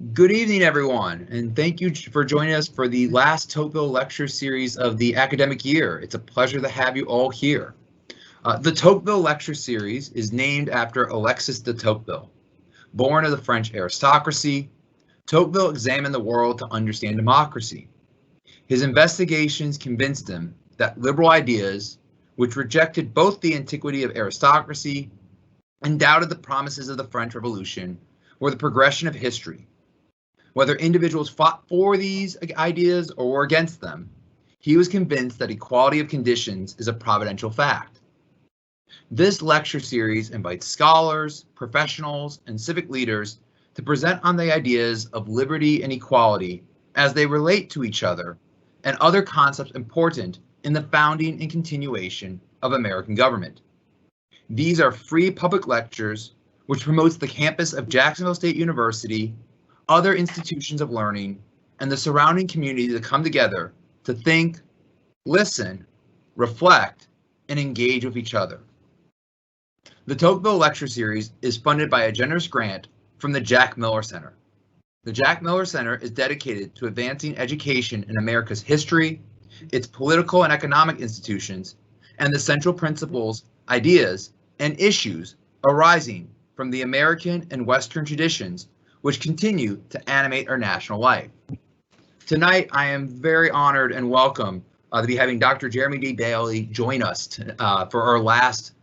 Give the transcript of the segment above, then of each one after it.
Good evening, everyone, and thank you for joining us for the last Tocqueville lecture series of the academic year. It's a pleasure to have you all here. The Tocqueville lecture series is named after Alexis de Tocqueville. Born of the French aristocracy, Tocqueville examined the world to understand democracy. His investigations convinced him that liberal ideas, which rejected both the antiquity of aristocracy and doubted the promises of the French Revolution, were the progression of history. Whether individuals fought for these ideas or were against them, he was convinced that equality of conditions is a providential fact. This lecture series invites scholars, professionals, and civic leaders to present on the ideas of liberty and equality as they relate to each other and other concepts important in the founding and continuation of American government. These are free public lectures which promotes the campus of Jacksonville State University, other institutions of learning, and the surrounding community to come together to think, listen, reflect, and engage with each other. The Tocqueville Lecture Series is funded by a generous grant from the Jack Miller Center. The Jack Miller Center is dedicated to advancing education in America's history, its political and economic institutions, and the central principles, ideas, and issues arising from the American and Western traditions which continue to animate our national life. Tonight, I am very honored and welcome to be having Dr. Jeremy D. Bailey join us for our last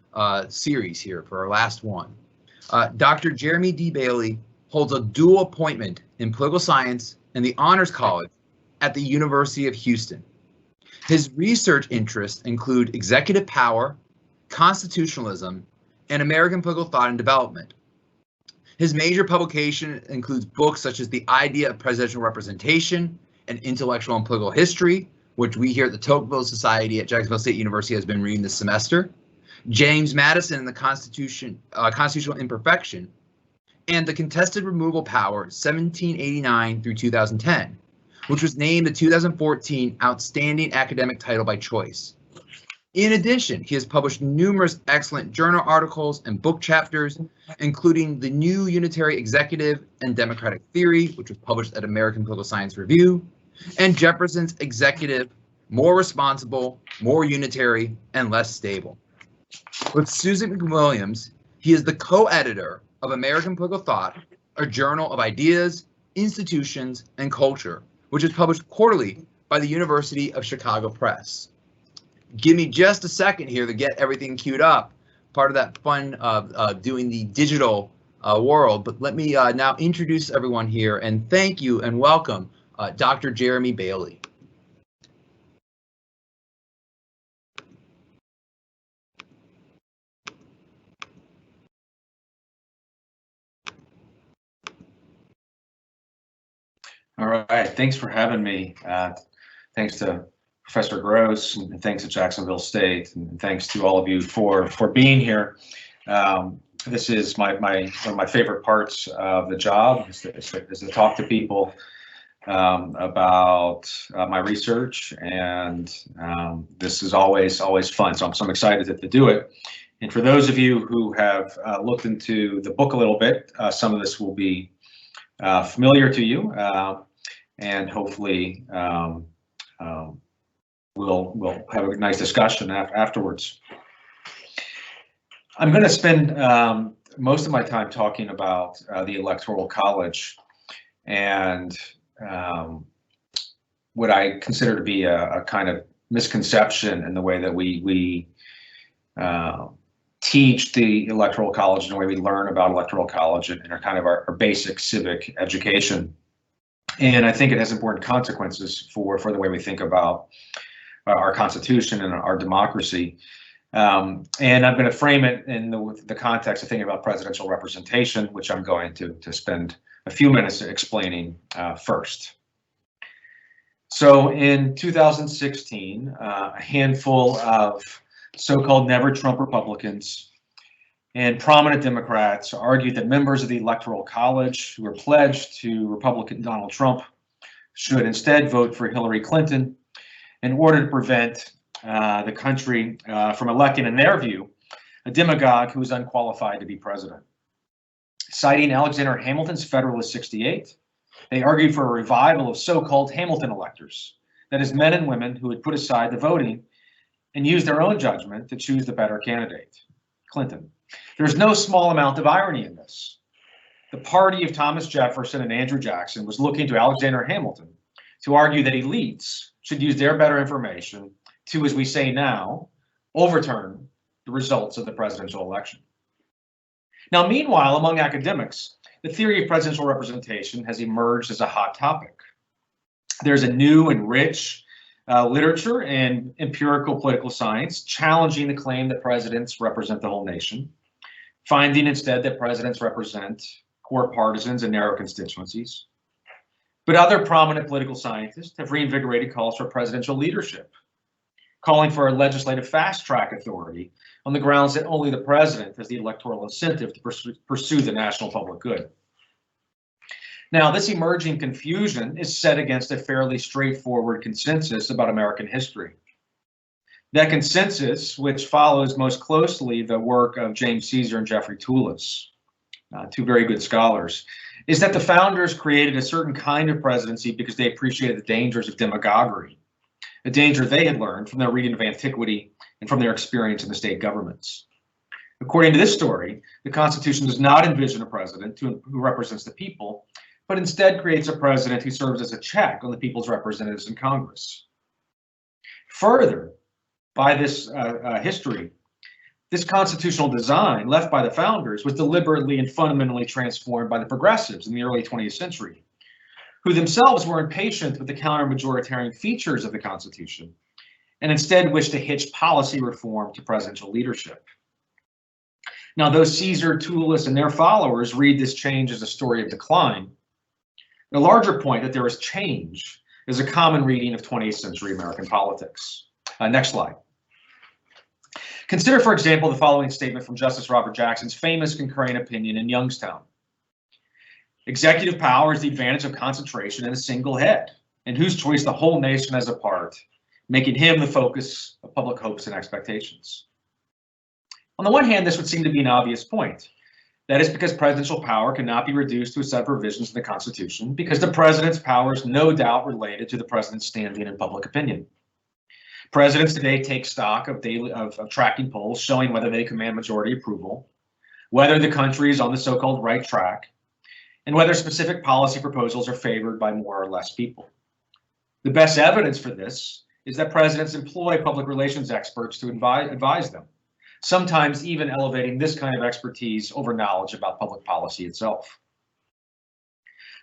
series here, for our last one. Dr. Jeremy D. Bailey holds a dual appointment in political science and the Honors College at the University of Houston. His research interests include executive power, constitutionalism, and American political thought and development. His major publication includes books such as The Idea of Presidential Representation and Intellectual and Political History, which we here at the Tocqueville Society at Jacksonville State University has been reading this semester, James Madison and the Constitutional Imperfection, and The Contested Removal Power, 1789 through 2010, which was named the 2014 Outstanding Academic Title by Choice. In addition, he has published numerous excellent journal articles and book chapters, including The New Unitary Executive and Democratic Theory, which was published at American Political Science Review, and Jefferson's Executive, More Responsible, More Unitary, and Less Stable. With Susan McWilliams, he is the co-editor of American Political Thought, a journal of ideas, institutions, and culture, which is published quarterly by the University of Chicago Press. Give me just a second here to get everything queued up, part of that fun of doing the digital world. But let me now introduce everyone here and thank you and welcome Dr. Jeremy Bailey. All right, thanks for having me. Thanks to Professor Gross, and thanks to Jacksonville State, and thanks to all of you for being here. This is one of my favorite parts of the job is to talk to people about my research, and this is always fun. So I'm excited to do it. And for those of you who have looked into the book a little bit, some of this will be familiar to you, and hopefully we'll have a nice discussion afterwards. I'm going to spend most of my time talking about the Electoral College and what I consider to be a kind of misconception in the way that we teach the Electoral College and the way we learn about Electoral College and our basic civic education. And I think it has important consequences for the way we think about our Constitution and our democracy. And I'm going to frame it in the context of thinking about presidential representation, which I'm going to spend a few minutes explaining first. So in 2016, a handful of so-called Never Trump Republicans and prominent Democrats argued that members of the Electoral College who were pledged to Republican Donald Trump should instead vote for Hillary Clinton in order to prevent the country from electing, in their view, a demagogue who is unqualified to be president. Citing Alexander Hamilton's Federalist 68, They argued for a revival of so-called Hamilton electors, that is, men and women who would put aside the voting and use their own judgment to choose the better candidate, Clinton. There's no small amount of irony in this. The party of Thomas Jefferson and Andrew Jackson was looking to Alexander Hamilton to argue that elites should use their better information to, as we say now, overturn the results of the presidential election. Now, meanwhile, among academics, the theory of presidential representation has emerged as a hot topic. There's a new and rich literature and empirical political science challenging the claim that presidents represent the whole nation, finding instead that presidents represent core partisans and narrow constituencies. But other prominent political scientists have reinvigorated calls for presidential leadership, calling for a legislative fast-track authority on the grounds that only the president has the electoral incentive to pursue the national public good. Now, this emerging confusion is set against a fairly straightforward consensus about American history. That consensus, which follows most closely the work of James Caesar and Jeffrey Toulis, two very good scholars, is that the founders created a certain kind of presidency because they appreciated the dangers of demagoguery, a danger they had learned from their reading of antiquity and from their experience in the state governments. According to this story, the Constitution does not envision a president who represents the people, but instead creates a president who serves as a check on the people's representatives in Congress. Further, by this history, this constitutional design left by the founders was deliberately and fundamentally transformed by the progressives in the early 20th century, who themselves were impatient with the counter-majoritarian features of the Constitution and instead wished to hitch policy reform to presidential leadership. Now, though Caesar, Toulis, and their followers read this change as a story of decline, the larger point that there is change is a common reading of 20th century American politics. Next slide. Consider, for example, the following statement from Justice Robert Jackson's famous concurring opinion in Youngstown. Executive power is the advantage of concentration in a single head, in whose choice the whole nation has a part, making him the focus of public hopes and expectations. On the one hand, this would seem to be an obvious point. That is because presidential power cannot be reduced to a set of provisions in the Constitution, because the president's power is no doubt related to the president's standing in public opinion. Presidents today take stock of tracking polls showing whether they command majority approval, whether the country is on the so-called right track, and whether specific policy proposals are favored by more or less people. The best evidence for this is that presidents employ public relations experts to advise them, sometimes even elevating this kind of expertise over knowledge about public policy itself.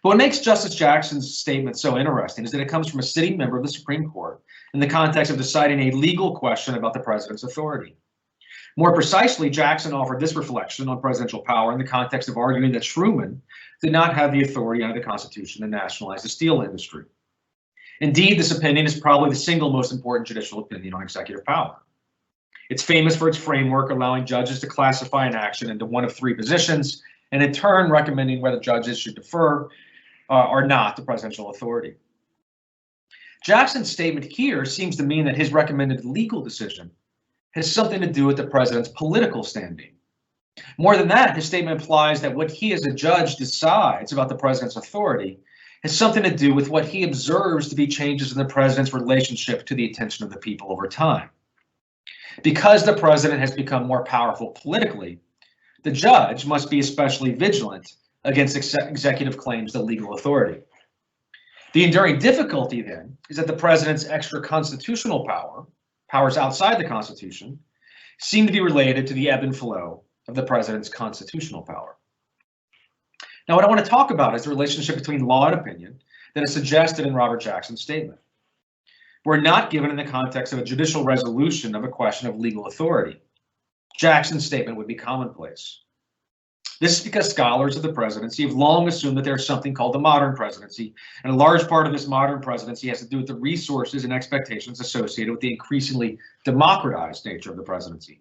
But what makes Justice Jackson's statement so interesting is that it comes from a sitting member of the Supreme Court in the context of deciding a legal question about the president's authority. More precisely, Jackson offered this reflection on presidential power in the context of arguing that Truman did not have the authority under the Constitution to nationalize the steel industry. Indeed, this opinion is probably the single most important judicial opinion on executive power. It's famous for its framework allowing judges to classify an action into one of three positions, and in turn recommending whether judges should defer or not to presidential authority. Jackson's statement here seems to mean that his recommended legal decision has something to do with the president's political standing. More than that, his statement implies that what he as a judge decides about the president's authority has something to do with what he observes to be changes in the president's relationship to the attention of the people over time. Because the president has become more powerful politically, the judge must be especially vigilant against executive claims of legal authority. The enduring difficulty then is that the president's extra constitutional powers outside the Constitution, seem to be related to the ebb and flow of the president's constitutional power. Now, what I want to talk about is the relationship between law and opinion that is suggested in Robert Jackson's statement. We're not given in the context of a judicial resolution of a question of legal authority. Jackson's statement would be commonplace. This is because scholars of the presidency have long assumed that there's something called the modern presidency, and a large part of this modern presidency has to do with the resources and expectations associated with the increasingly democratized nature of the presidency.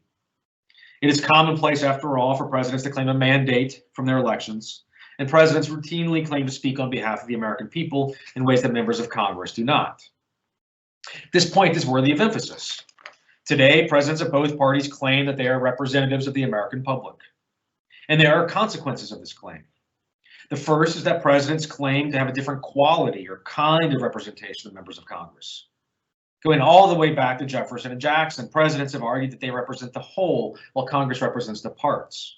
It is commonplace, after all, for presidents to claim a mandate from their elections, and presidents routinely claim to speak on behalf of the American people in ways that members of Congress do not. This point is worthy of emphasis. Today, presidents of both parties claim that they are representatives of the American public, and there are consequences of this claim. The first is that presidents claim to have a different quality or kind of representation of members of Congress. Going all the way back to Jefferson and Jackson, presidents have argued that they represent the whole while Congress represents the parts.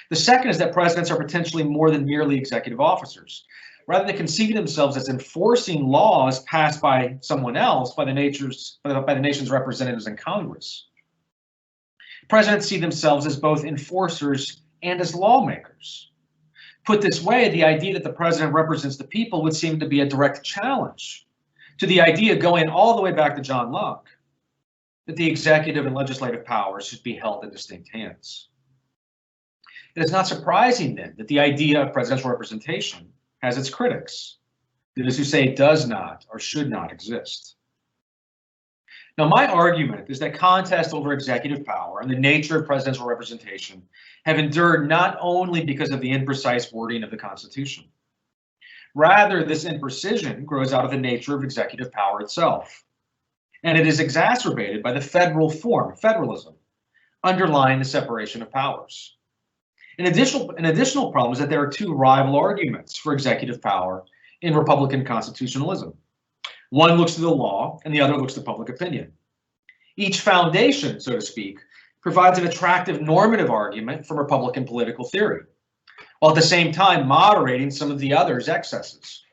The second is that presidents are potentially more than merely executive officers. Rather than conceiving themselves as enforcing laws passed by someone else, by the nation's representatives in Congress, presidents see themselves as both enforcers and as lawmakers. Put this way, the idea that the president represents the people would seem to be a direct challenge to the idea, going all the way back to John Locke, that the executive and legislative powers should be held in distinct hands. It is not surprising then that the idea of presidential representation has its critics, those who say it does not or should not exist. Now, my argument is that contests over executive power and the nature of presidential representation have endured not only because of the imprecise wording of the Constitution. Rather, this imprecision grows out of the nature of executive power itself, and it is exacerbated by the federal form, federalism, underlying the separation of powers. An additional problem is that there are two rival arguments for executive power in Republican constitutionalism. One looks to the law and the other looks to public opinion. Each foundation, so to speak, provides an attractive normative argument for Republican political theory, while at the same time moderating some of the other's excesses.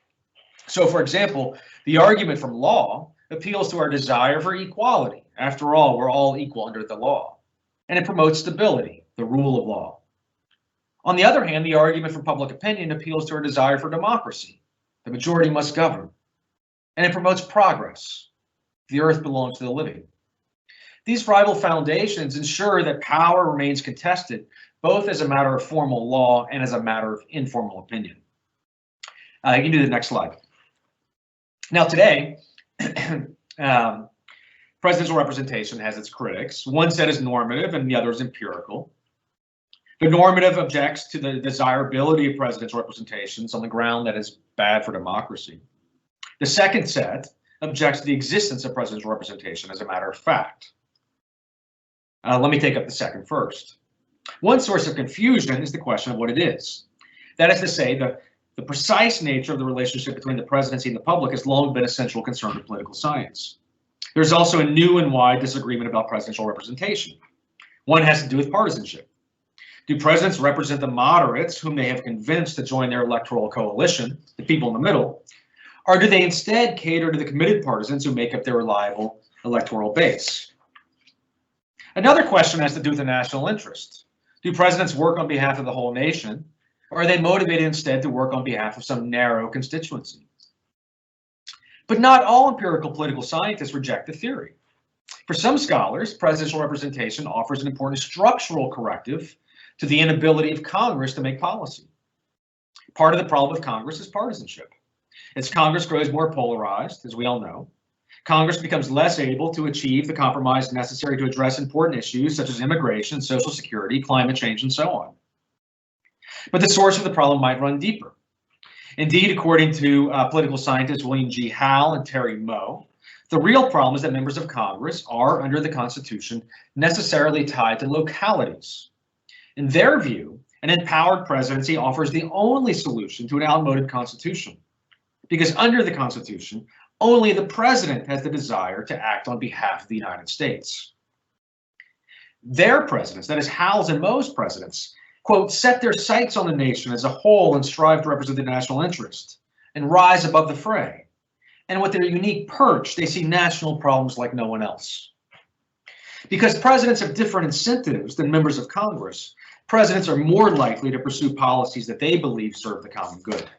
So, for example, the argument from law appeals to our desire for equality. After all, we're all equal under the law. And it promotes stability, the rule of law. On the other hand, the argument from public opinion appeals to our desire for democracy. The majority must govern. And it promotes progress. The earth belongs to the living. These rival foundations ensure that power remains contested, both as a matter of formal law and as a matter of informal opinion. You can do the next slide. Now today, presidential representation has its critics. One set is normative and the other is empirical. The normative objects to the desirability of presidential representations on the ground that is bad for democracy. The second set objects to the existence of presidential representation as a matter of fact. Let me take up the second first. One source of confusion is the question of what it is. That is to say, the precise nature of the relationship between the presidency and the public has long been a central concern of political science. There's also a new and wide disagreement about presidential representation. One has to do with partisanship. Do presidents represent the moderates whom they have convinced to join their electoral coalition, the people in the middle, or do they instead cater to the committed partisans who make up their reliable electoral base? Another question has to do with the national interest. Do presidents work on behalf of the whole nation, or are they motivated instead to work on behalf of some narrow constituency? But not all empirical political scientists reject the theory. For some scholars, presidential representation offers an important structural corrective to the inability of Congress to make policy. Part of the problem with Congress is partisanship. As Congress grows more polarized, as we all know, Congress becomes less able to achieve the compromise necessary to address important issues such as immigration, social security, climate change, and so on. But the source of the problem might run deeper. Indeed, according to political scientists William G. Howell and Terry Moe, the real problem is that members of Congress are, under the Constitution, necessarily tied to localities. In their view, an empowered presidency offers the only solution to an outmoded Constitution, because under the Constitution, only the president has the desire to act on behalf of the United States. Their presidents, that is Howell's and Moe's presidents, quote, set their sights on the nation as a whole and strive to represent the national interest and rise above the fray. And with their unique perch, they see national problems like no one else. Because presidents have different incentives than members of Congress, presidents are more likely to pursue policies that they believe serve the common good.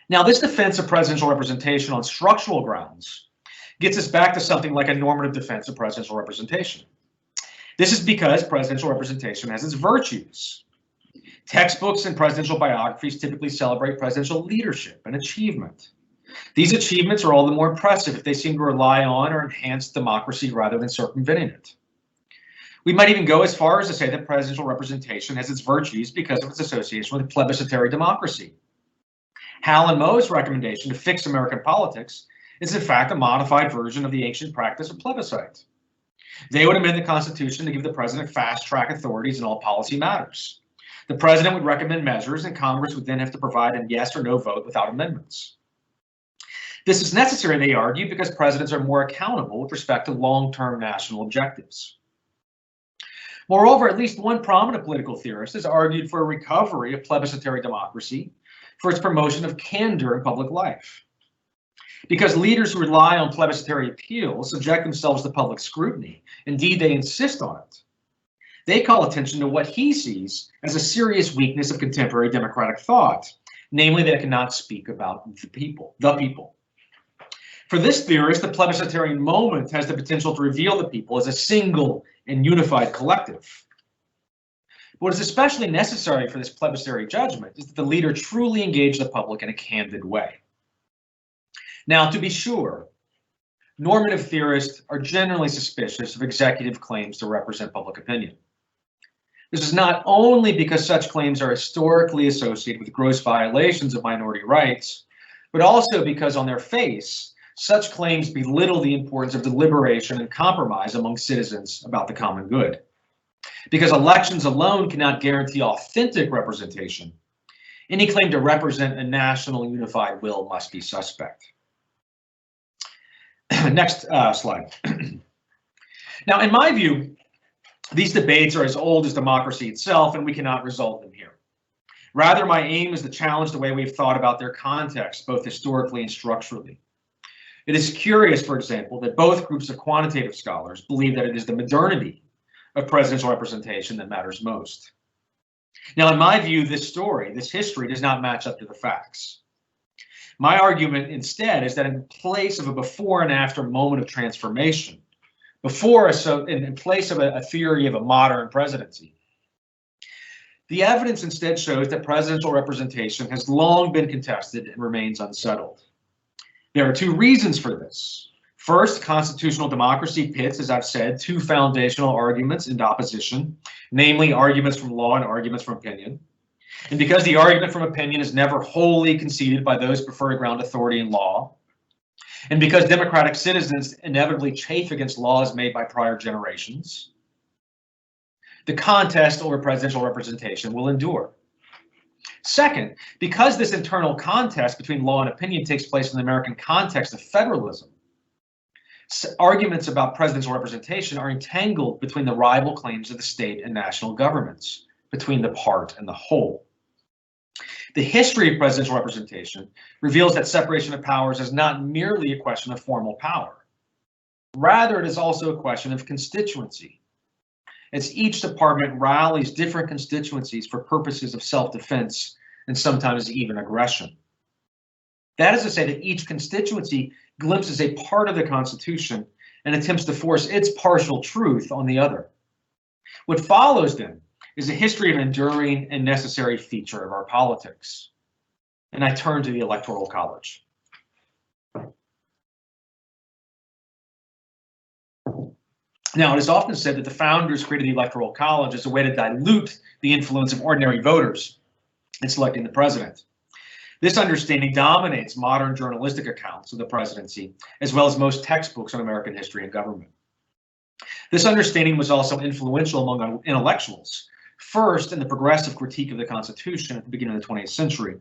Now, this defense of presidential representation on structural grounds gets us back to something like a normative defense of presidential representation. This is because presidential representation has its virtues. Textbooks and presidential biographies typically celebrate presidential leadership and achievement. These achievements are all the more impressive if they seem to rely on or enhance democracy rather than circumventing it. We might even go as far as to say that presidential representation has its virtues because of its association with plebiscitary democracy. Howell and Moe's recommendation to fix American politics is in fact a modified version of the ancient practice of plebiscite. They would amend the Constitution to give the president fast-track authorities in all policy matters. The president would recommend measures, and Congress would then have to provide a yes or no vote without amendments. This is necessary, they argue, because presidents are more accountable with respect to long-term national objectives. Moreover, at least one prominent political theorist has argued for a recovery of plebiscitary democracy for its promotion of candor in public life. Because leaders who rely on plebiscitary appeal subject themselves to public scrutiny. Indeed, they insist on it. They call attention to what he sees as a serious weakness of contemporary democratic thought, namely that it cannot speak about the people. For this theorist, the plebiscitary moment has the potential to reveal the people as a single and unified collective. What is especially necessary for this plebiscitary judgment is that the leader truly engage the public in a candid way. Now, to be sure, normative theorists are generally suspicious of executive claims to represent public opinion. This is not only because such claims are historically associated with gross violations of minority rights, but also because on their face, such claims belittle the importance of deliberation and compromise among citizens about the common good. Because elections alone cannot guarantee authentic representation, any claim to represent a national unified will must be suspect. Next slide. Now, in my view, these debates are as old as democracy itself, and we cannot resolve them here. Rather, my aim is to challenge the way we've thought about their context, both historically and structurally. It is curious, for example, that both groups of quantitative scholars believe that it is the modernity of presidential representation that matters most. Now, in my view, this history does not match up to the facts. My argument instead is that in place of a before and after moment of transformation, in place of a theory of a modern presidency, the evidence instead shows that presidential representation has long been contested and remains unsettled. There are two reasons for this. First, constitutional democracy pits, as I've said, two foundational arguments into opposition, namely arguments from law and arguments from opinion. And because the argument from opinion is never wholly conceded by those who prefer to ground authority in law, and because democratic citizens inevitably chafe against laws made by prior generations, the contest over presidential representation will endure. Second, because this internal contest between law and opinion takes place in the American context of federalism, arguments about presidential representation are entangled between the rival claims of the state and national governments, between the part and the whole. The history of presidential representation reveals that separation of powers is not merely a question of formal power. Rather, it is also a question of constituency, as each department rallies different constituencies for purposes of self-defense and sometimes even aggression. That is to say that each constituency glimpses a part of the Constitution and attempts to force its partial truth on the other. What follows then is a history of enduring and necessary feature of our politics. And I turn to the Electoral College. Now, it is often said that the founders created the Electoral College as a way to dilute the influence of ordinary voters in selecting the president. This understanding dominates modern journalistic accounts of the presidency, as well as most textbooks on American history and government. This understanding was also influential among intellectuals, first in the progressive critique of the Constitution at the beginning of the 20th century.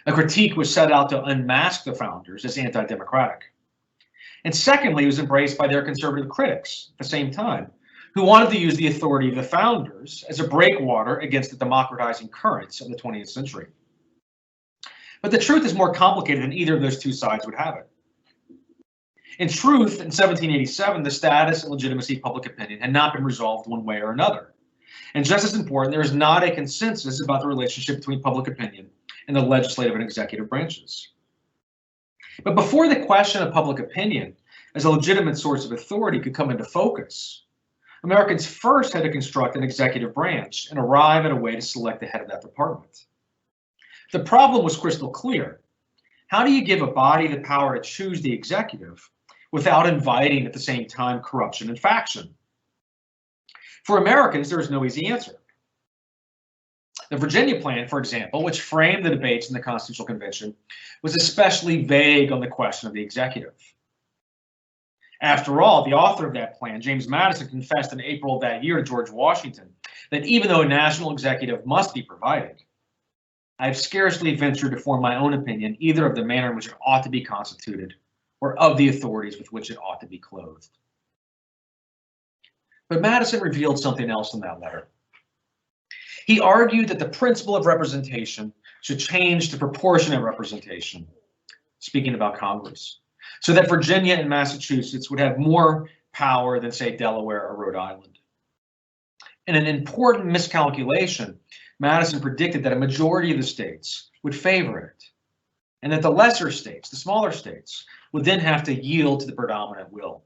A critique was set out to unmask the founders as anti-democratic. And secondly, it was embraced by their conservative critics at the same time, who wanted to use the authority of the founders as a breakwater against the democratizing currents of the 20th century. But the truth is more complicated than either of those two sides would have it. In truth, in 1787, the status and legitimacy of public opinion had not been resolved one way or another. And just as important, there is not a consensus about the relationship between public opinion and the legislative and executive branches. But before the question of public opinion as a legitimate source of authority could come into focus, Americans first had to construct an executive branch and arrive at a way to select the head of that department. The problem was crystal clear. How do you give a body the power to choose the executive without inviting at the same time corruption and faction? For Americans, there is no easy answer. The Virginia Plan, for example, which framed the debates in the Constitutional Convention, was especially vague on the question of the executive. After all, the author of that plan, James Madison, confessed in April of that year to George Washington that even though a national executive must be provided, I have scarcely ventured to form my own opinion either of the manner in which it ought to be constituted or of the authorities with which it ought to be clothed. But Madison revealed something else in that letter. He argued that the principle of representation should change to proportionate representation, speaking about Congress, so that Virginia and Massachusetts would have more power than, say, Delaware or Rhode Island. In an important miscalculation, Madison predicted that a majority of the states would favor it, and that the lesser states, the smaller states, would then have to yield to the predominant will.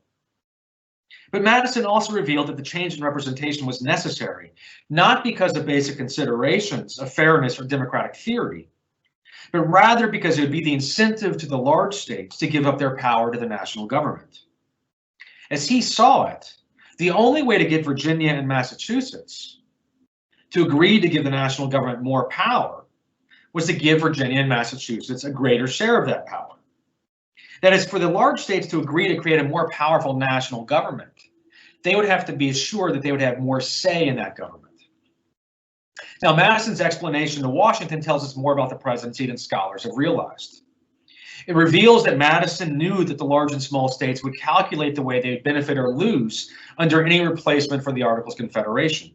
But Madison also revealed that the change in representation was necessary, not because of basic considerations of fairness or democratic theory, but rather because it would be the incentive to the large states to give up their power to the national government. As he saw it, the only way to get Virginia and Massachusetts to agree to give the national government more power was to give Virginia and Massachusetts a greater share of that power. That is, for the large states to agree to create a more powerful national government, they would have to be assured that they would have more say in that government. Now, Madison's explanation to Washington tells us more about the presidency than scholars have realized. It reveals that Madison knew that the large and small states would calculate the way they would benefit or lose under any replacement for the Articles of Confederation.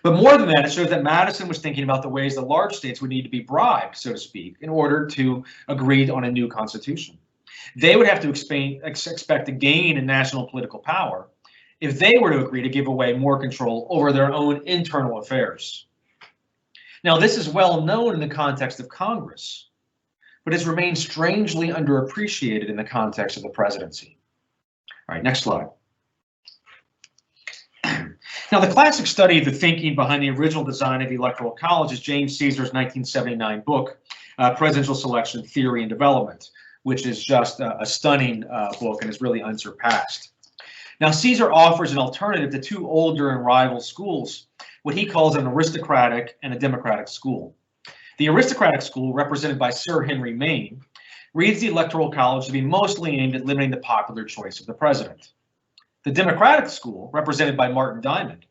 But more than that, it shows that Madison was thinking about the ways the large states would need to be bribed, so to speak, in order to agree on a new constitution. They would have to expect a gain in national political power if they were to agree to give away more control over their own internal affairs. Now, this is well known in the context of Congress, but has remained strangely underappreciated in the context of the presidency. All right, next slide. Now, the classic study of the thinking behind the original design of the Electoral College is James Caesar's 1979 book, Presidential Selection, Theory and Development, which is just a stunning book and is really unsurpassed. Now, Caesar offers an alternative to two older and rival schools, what he calls an aristocratic and a democratic school. The aristocratic school, represented by Sir Henry Maine, reads the Electoral College to be mostly aimed at limiting the popular choice of the president. The Democratic school, represented by Martin Diamond,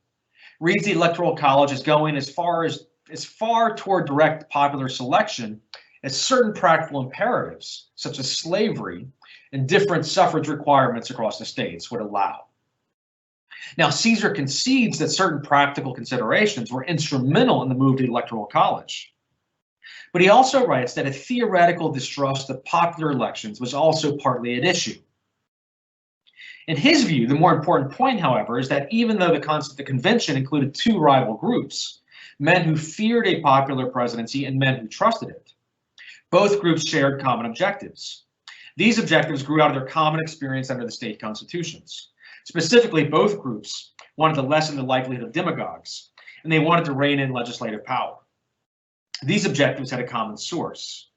reads the Electoral College as going as far toward direct popular selection as certain practical imperatives, such as slavery and different suffrage requirements across the states, would allow. Now, Caesar concedes that certain practical considerations were instrumental in the move to the Electoral College. But he also writes that a theoretical distrust of popular elections was also partly at issue. In his view, the more important point, however, is that even though the convention included two rival groups, men who feared a popular presidency and men who trusted it, both groups shared common objectives. These objectives grew out of their common experience under the state constitutions. Specifically, both groups wanted to lessen the likelihood of demagogues, and they wanted to rein in legislative power. These objectives had a common source.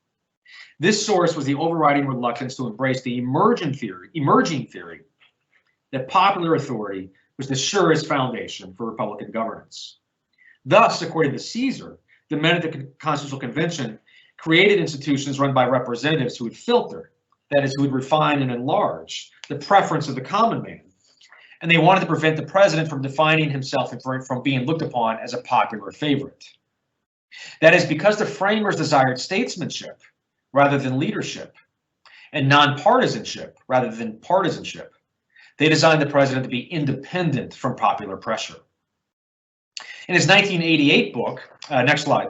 This source was the overriding reluctance to embrace the emerging theory that popular authority was the surest foundation for Republican governance. Thus, according to Caesar, the men at the Constitutional Convention created institutions run by representatives who would filter, that is, who would refine and enlarge the preference of the common man. And they wanted to prevent the president from defining himself and from being looked upon as a popular favorite. That is, because the framers desired statesmanship rather than leadership, and nonpartisanship rather than partisanship, they designed the president to be independent from popular pressure. In his 1988 book, next slide,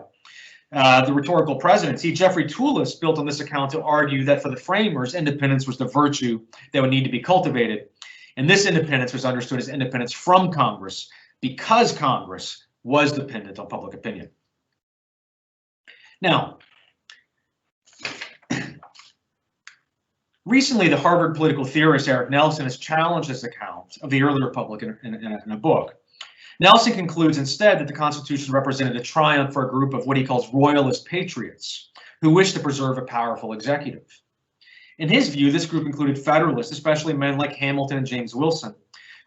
The Rhetorical Presidency, Jeffrey Toulis built on this account to argue that for the framers, independence was the virtue that would need to be cultivated. And this independence was understood as independence from Congress because Congress was dependent on public opinion. Now, recently, the Harvard political theorist Eric Nelson has challenged this account of the early republic in a book. Nelson concludes instead that the Constitution represented a triumph for a group of what he calls royalist patriots who wished to preserve a powerful executive. In his view, this group included Federalists, especially men like Hamilton and James Wilson,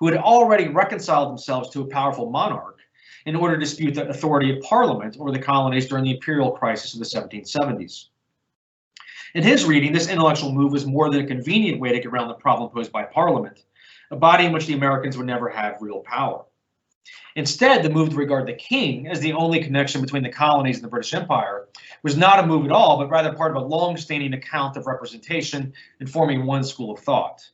who had already reconciled themselves to a powerful monarch in order to dispute the authority of Parliament over the colonies during the imperial crisis of the 1770s. In his reading, this intellectual move was more than a convenient way to get around the problem posed by Parliament, a body in which the Americans would never have real power. Instead, the move to regard the king as the only connection between the colonies and the British Empire was not a move at all, but rather part of a long-standing account of representation informing one school of thought.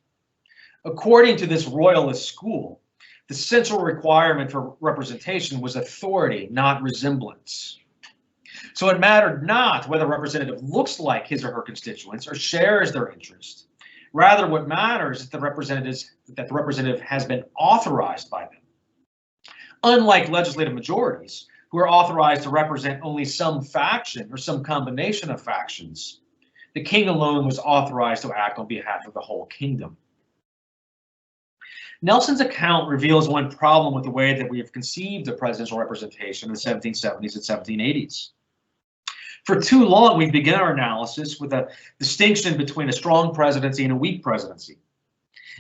According to this royalist school, the central requirement for representation was authority, not resemblance. So it mattered not whether a representative looks like his or her constituents or shares their interest. Rather, what matters is that the representative has been authorized by them. Unlike legislative majorities, who are authorized to represent only some faction or some combination of factions, the king alone was authorized to act on behalf of the whole kingdom. Nelson's account reveals one problem with the way that we have conceived of presidential representation in the 1770s and 1780s. For too long, we've begun our analysis with a distinction between a strong presidency and a weak presidency,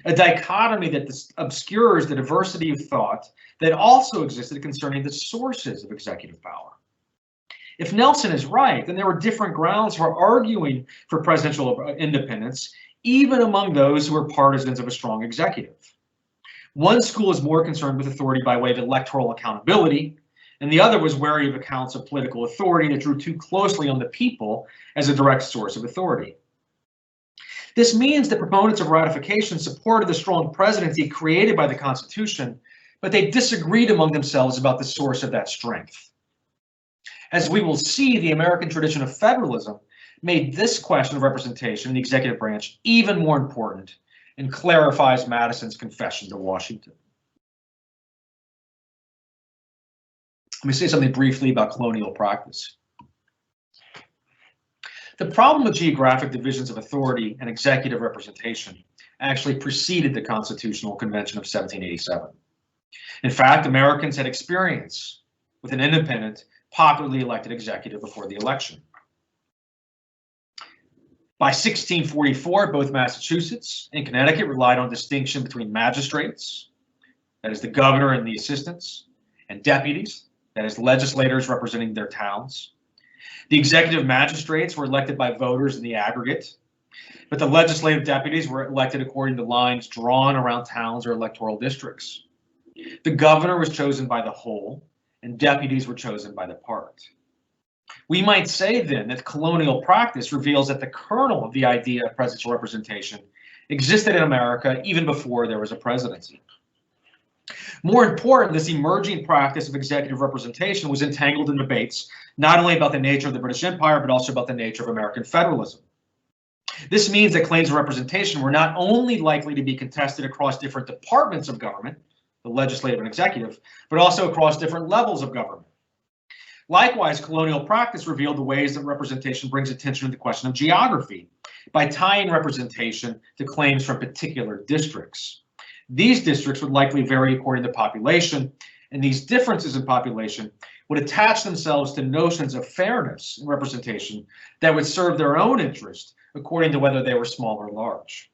a dichotomy that obscures the diversity of thought that also existed concerning the sources of executive power. If Nelson is right, then there were different grounds for arguing for presidential independence, even among those who were partisans of a strong executive. One school is more concerned with authority by way of electoral accountability, and the other was wary of accounts of political authority that drew too closely on the people as a direct source of authority. This means that proponents of ratification supported the strong presidency created by the Constitution, but they disagreed among themselves about the source of that strength. As we will see, the American tradition of federalism made this question of representation in the executive branch even more important and clarifies Madison's confession to Washington. Let me say something briefly about colonial practice. The problem of geographic divisions of authority and executive representation actually preceded the Constitutional Convention of 1787. In fact, Americans had experience with an independent, popularly elected executive before the election. By 1644, both Massachusetts and Connecticut relied on distinction between magistrates, that is the governor and the assistants, and deputies, that is legislators representing their towns. The executive magistrates were elected by voters in the aggregate, but the legislative deputies were elected according to lines drawn around towns or electoral districts. The governor was chosen by the whole, and deputies were chosen by the part. We might say then that colonial practice reveals that the kernel of the idea of presidential representation existed in America even before there was a presidency. More important, this emerging practice of executive representation was entangled in debates not only about the nature of the British Empire, but also about the nature of American federalism. This means that claims of representation were not only likely to be contested across different departments of government, the legislative and executive, but also across different levels of government. Likewise, colonial practice revealed the ways that representation brings attention to the question of geography by tying representation to claims from particular districts. These districts would likely vary according to population, and these differences in population would attach themselves to notions of fairness in representation that would serve their own interest according to whether they were small or large.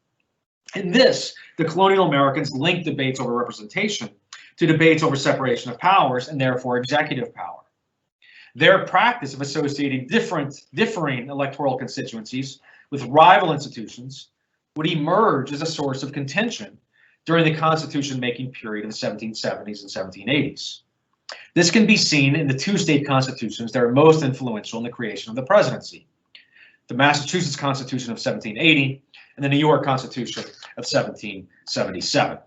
In this, the colonial Americans linked debates over representation to debates over separation of powers and therefore executive power. Their practice of associating differing electoral constituencies with rival institutions would emerge as a source of contention during the constitution-making period of the 1770s and 1780s. This can be seen in the two state constitutions that are most influential in the creation of the presidency: the Massachusetts Constitution of 1780 and the New York Constitution of 1777.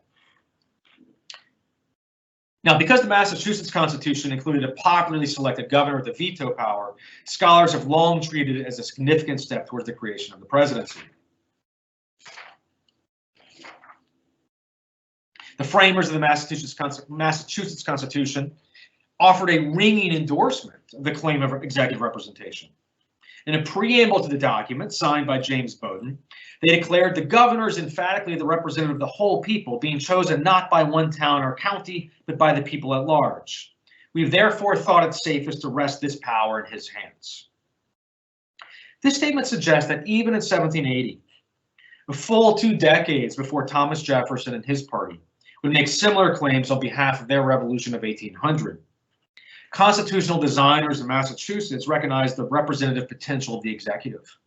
Now, because the Massachusetts Constitution included a popularly selected governor with a veto power, scholars have long treated it as a significant step towards the creation of the presidency. The framers of the Massachusetts Constitution offered a ringing endorsement of the claim of executive representation. In a preamble to the document signed by James Bowdoin, they declared the governor is emphatically the representative of the whole people, being chosen not by one town or county, but by the people at large. We've therefore thought it safest to rest this power in his hands. This statement suggests that even in 1780, a full 2 decades before Thomas Jefferson and his party would make similar claims on behalf of their revolution of 1800, constitutional designers in Massachusetts recognized the representative potential of the executive.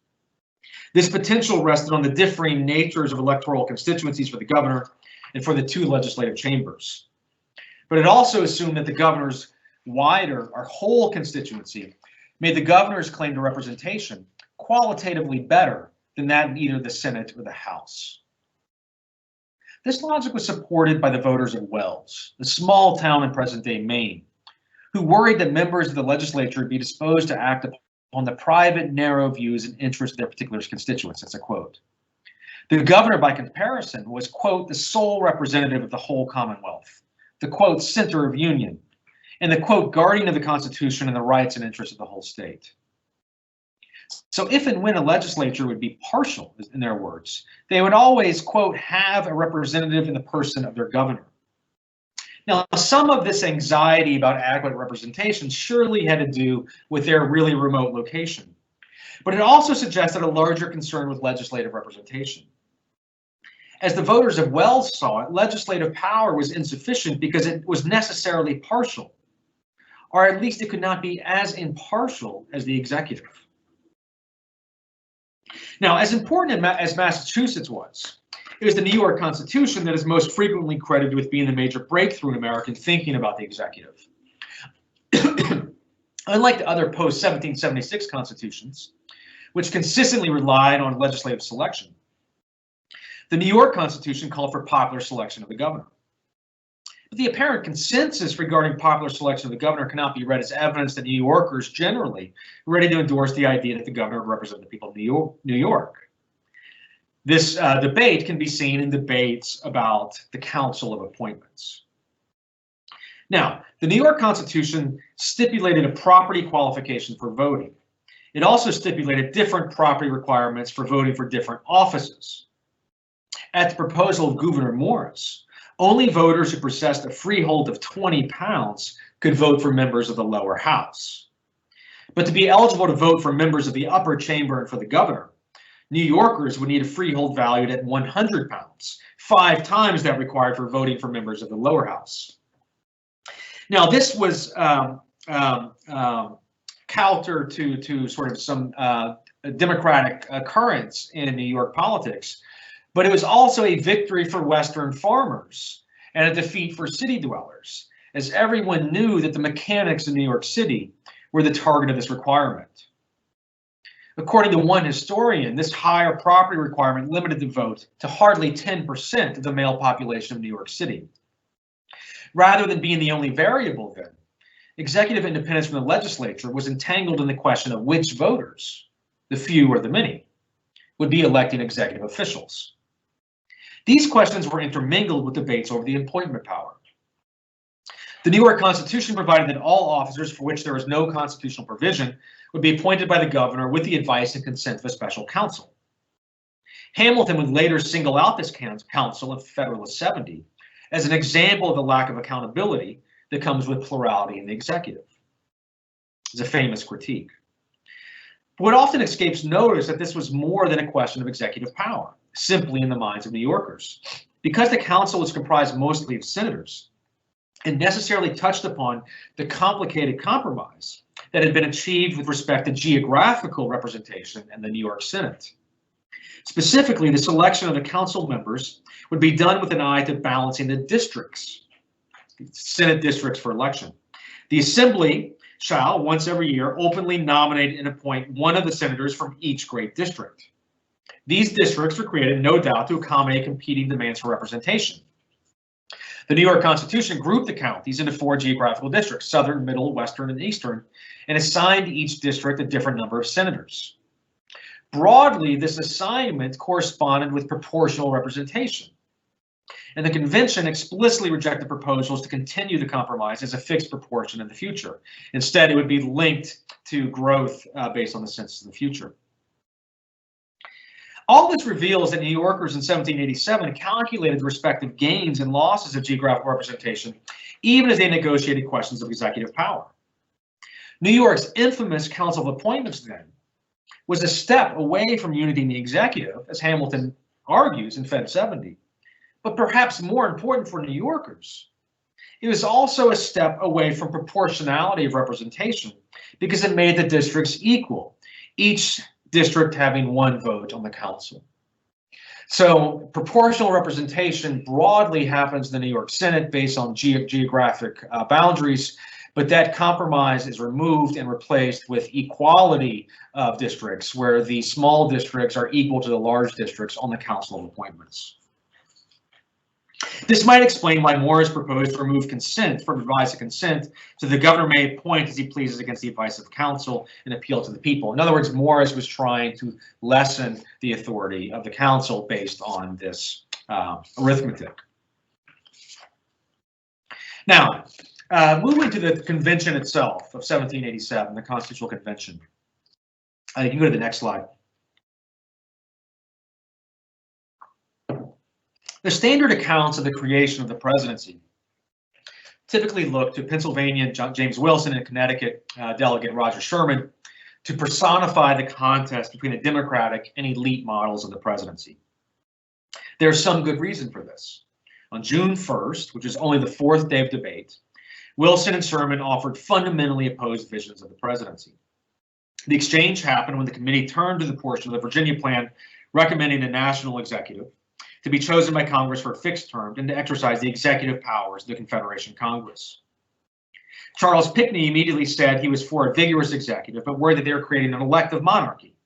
This potential rested on the differing natures of electoral constituencies for the governor and for the two legislative chambers. But it also assumed that the governor's wider or whole constituency made the governor's claim to representation qualitatively better than that in either the Senate or the House. This logic was supported by the voters of Wells, a small town in present-day Maine, who worried that members of the legislature would be disposed to act upon the private, narrow views and interests of their particular constituents. That's a quote. The governor, by comparison, was, quote, the sole representative of the whole Commonwealth, the, quote, center of union, and the, quote, guardian of the Constitution and the rights and interests of the whole state. So if and when a legislature would be partial, in their words, they would always, quote, have a representative in the person of their governor. Now, some of this anxiety about adequate representation surely had to do with their really remote location, but it also suggested a larger concern with legislative representation. As the voters of Wells saw it, legislative power was insufficient because it was necessarily partial, or at least it could not be as impartial as the executive. Now, as important as Massachusetts was, it was the New York Constitution that is most frequently credited with being the major breakthrough in American thinking about the executive. Unlike the other post-1776 constitutions, which consistently relied on legislative selection, the New York Constitution called for popular selection of the governor. But the apparent consensus regarding popular selection of the governor cannot be read as evidence that New Yorkers generally were ready to endorse the idea that the governor would represent the people of New York. This debate can be seen in debates about the Council of Appointments. Now, the New York Constitution stipulated a property qualification for voting. It also stipulated different property requirements for voting for different offices. At the proposal of Gouverneur Morris, only voters who possessed a freehold of 20 pounds could vote for members of the lower house. But to be eligible to vote for members of the upper chamber and for the governor, New Yorkers would need a freehold valued at 100 pounds, 5 times that required for voting for members of the lower house. Now, this was counter to sort of some democratic currents in New York politics, but it was also a victory for Western farmers and a defeat for city dwellers, as everyone knew that the mechanics of New York City were the target of this requirement. According to one historian, this higher property requirement limited the vote to hardly 10% of the male population of New York City. Rather than being the only variable then, executive independence from the legislature was entangled in the question of which voters, the few or the many, would be electing executive officials. These questions were intermingled with debates over the appointment power. The New York Constitution provided that all officers for which there was no constitutional provision would be appointed by the governor with the advice and consent of a special council. Hamilton would later single out this council in Federalist 70 as an example of the lack of accountability that comes with plurality in the executive. It's a famous critique. But what often escapes notice that this was more than a question of executive power, simply in the minds of New Yorkers. Because the council was comprised mostly of senators, it necessarily touched upon the complicated compromise that had been achieved with respect to geographical representation in the New York Senate. Specifically, the selection of the council members would be done with an eye to balancing the districts, Senate districts for election. The Assembly shall, once every year, openly nominate and appoint one of the senators from each great district. These districts were created, no doubt, to accommodate competing demands for representation. The New York Constitution grouped the counties into 4 geographical districts, Southern, Middle, Western, and Eastern, and assigned each district a different number of senators. Broadly, this assignment corresponded with proportional representation, and the convention explicitly rejected proposals to continue the compromise as a fixed proportion in the future. Instead, it would be linked to growth based on the census in the future. All this reveals that New Yorkers in 1787 calculated the respective gains and losses of geographical representation, even as they negotiated questions of executive power. New York's infamous Council of Appointments, then, was a step away from unity in the executive, as Hamilton argues in Fed 70. But perhaps more important for New Yorkers, it was also a step away from proportionality of representation because it made the districts equal, each district having 1 vote on the council. So proportional representation broadly happens in the New York Senate based on geographic boundaries, but that compromise is removed and replaced with equality of districts, where the small districts are equal to the large districts on the Council of Appointments. This might explain why Morris proposed to remove consent from advice of consent, so the governor may appoint as he pleases against the advice of council and appeal to the people. In other words, Morris was trying to lessen the authority of the council based on this arithmetic. Now, moving to the convention itself of 1787, the Constitutional Convention. You can go to the next slide. The standard accounts of the creation of the presidency typically look to Pennsylvania James Wilson and Connecticut delegate Roger Sherman to personify the contest between the democratic and elite models of the presidency. There's some good reason for this. On June 1st, which is only the fourth day of debate, Wilson and Sherman offered fundamentally opposed visions of the presidency. The exchange happened when the committee turned to the portion of the Virginia Plan recommending the national executive to be chosen by Congress for a fixed term and to exercise the executive powers of the Confederation Congress. Charles Pinckney immediately said he was for a vigorous executive, but worried that they were creating an elective monarchy,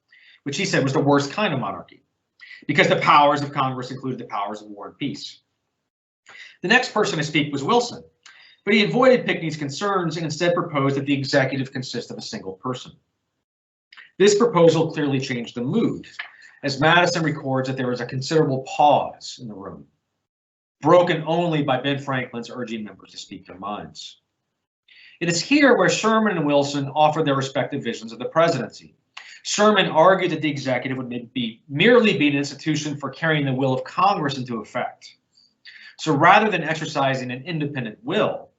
which he said was the worst kind of monarchy, because the powers of Congress included the powers of war and peace. The next person to speak was Wilson, but he avoided Pinckney's concerns and instead proposed that the executive consist of a single person. This proposal clearly changed the mood, as Madison records that there was a considerable pause in the room, broken only by Ben Franklin's urging members to speak their minds. It is here where Sherman and Wilson offered their respective visions of the presidency. Sherman argued that the executive would merely be an institution for carrying the will of Congress into effect. So rather than exercising an independent will,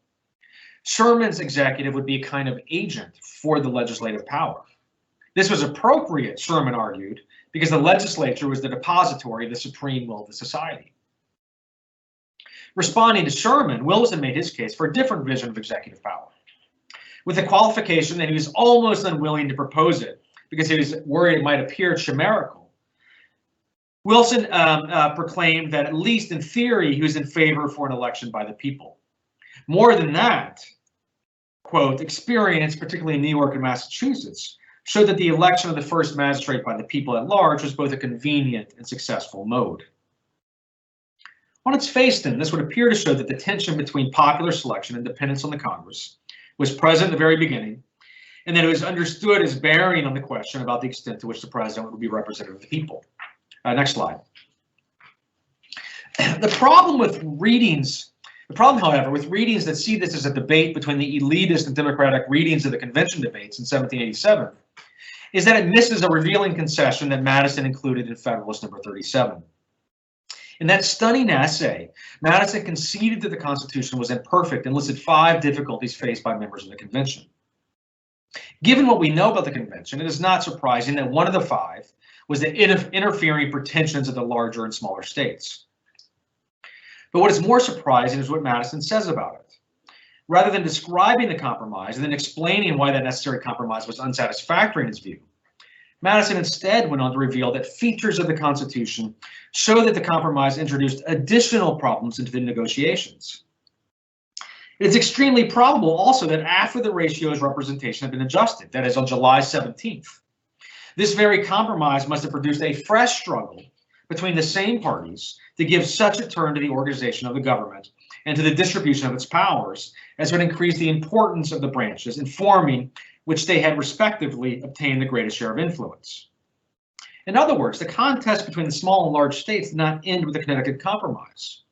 Sherman's executive would be a kind of agent for the legislative power. This was appropriate, Sherman argued, because the legislature was the depository of the supreme will of the society. Responding to Sherman, Wilson made his case for a different vision of executive power, with the qualification that he was almost unwilling to propose it because he was worried it might appear chimerical. Wilson proclaimed that at least in theory, he was in favor for an election by the people. More than that, quote, experience, particularly in New York and Massachusetts, showed that the election of the first magistrate by the people at large was both a convenient and successful mode. On its face, then, this would appear to show that the tension between popular selection and dependence on the Congress was present at the very beginning, and that it was understood as bearing on the question about the extent to which the president would be representative of the people. Next slide. The problem, however, with readings that see this as a debate between the elitist and democratic readings of the convention debates in 1787 is that it misses a revealing concession that Madison included in Federalist number 37. In that stunning essay, Madison conceded that the Constitution was imperfect and listed 5 difficulties faced by members of the convention. Given what we know about the convention, it is not surprising that one of the 5 was the interfering pretensions of the larger and smaller states. But what is more surprising is what Madison says about it. Rather than describing the compromise and then explaining why that necessary compromise was unsatisfactory in his view, Madison instead went on to reveal that features of the Constitution show that the compromise introduced additional problems into the negotiations. It is extremely probable also that after the ratio's representation had been adjusted, that is on July 17th, this very compromise must have produced a fresh struggle between the same parties to give such a turn to the organization of the government and to the distribution of its powers as would increase the importance of the branches in forming which they had respectively obtained the greatest share of influence. In other words, the contest between the small and large states did not end with the Connecticut Compromise.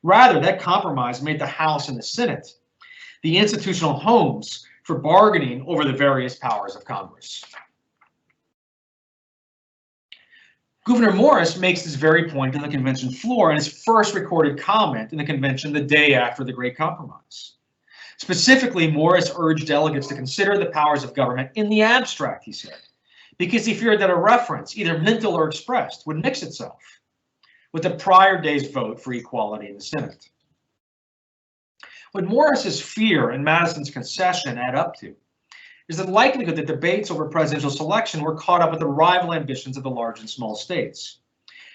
Rather, that compromise made the House and the Senate the institutional homes for bargaining over the various powers of Congress. Gouverneur Morris makes this very point on the convention floor in his first recorded comment in the convention the day after the Great Compromise. Specifically, Morris urged delegates to consider the powers of government in the abstract, he said, because he feared that a reference, either mental or expressed, would mix itself with the prior day's vote for equality in the Senate. What Morris's fear and Madison's concession add up to is the likelihood that debates over presidential selection were caught up with the rival ambitions of the large and small states.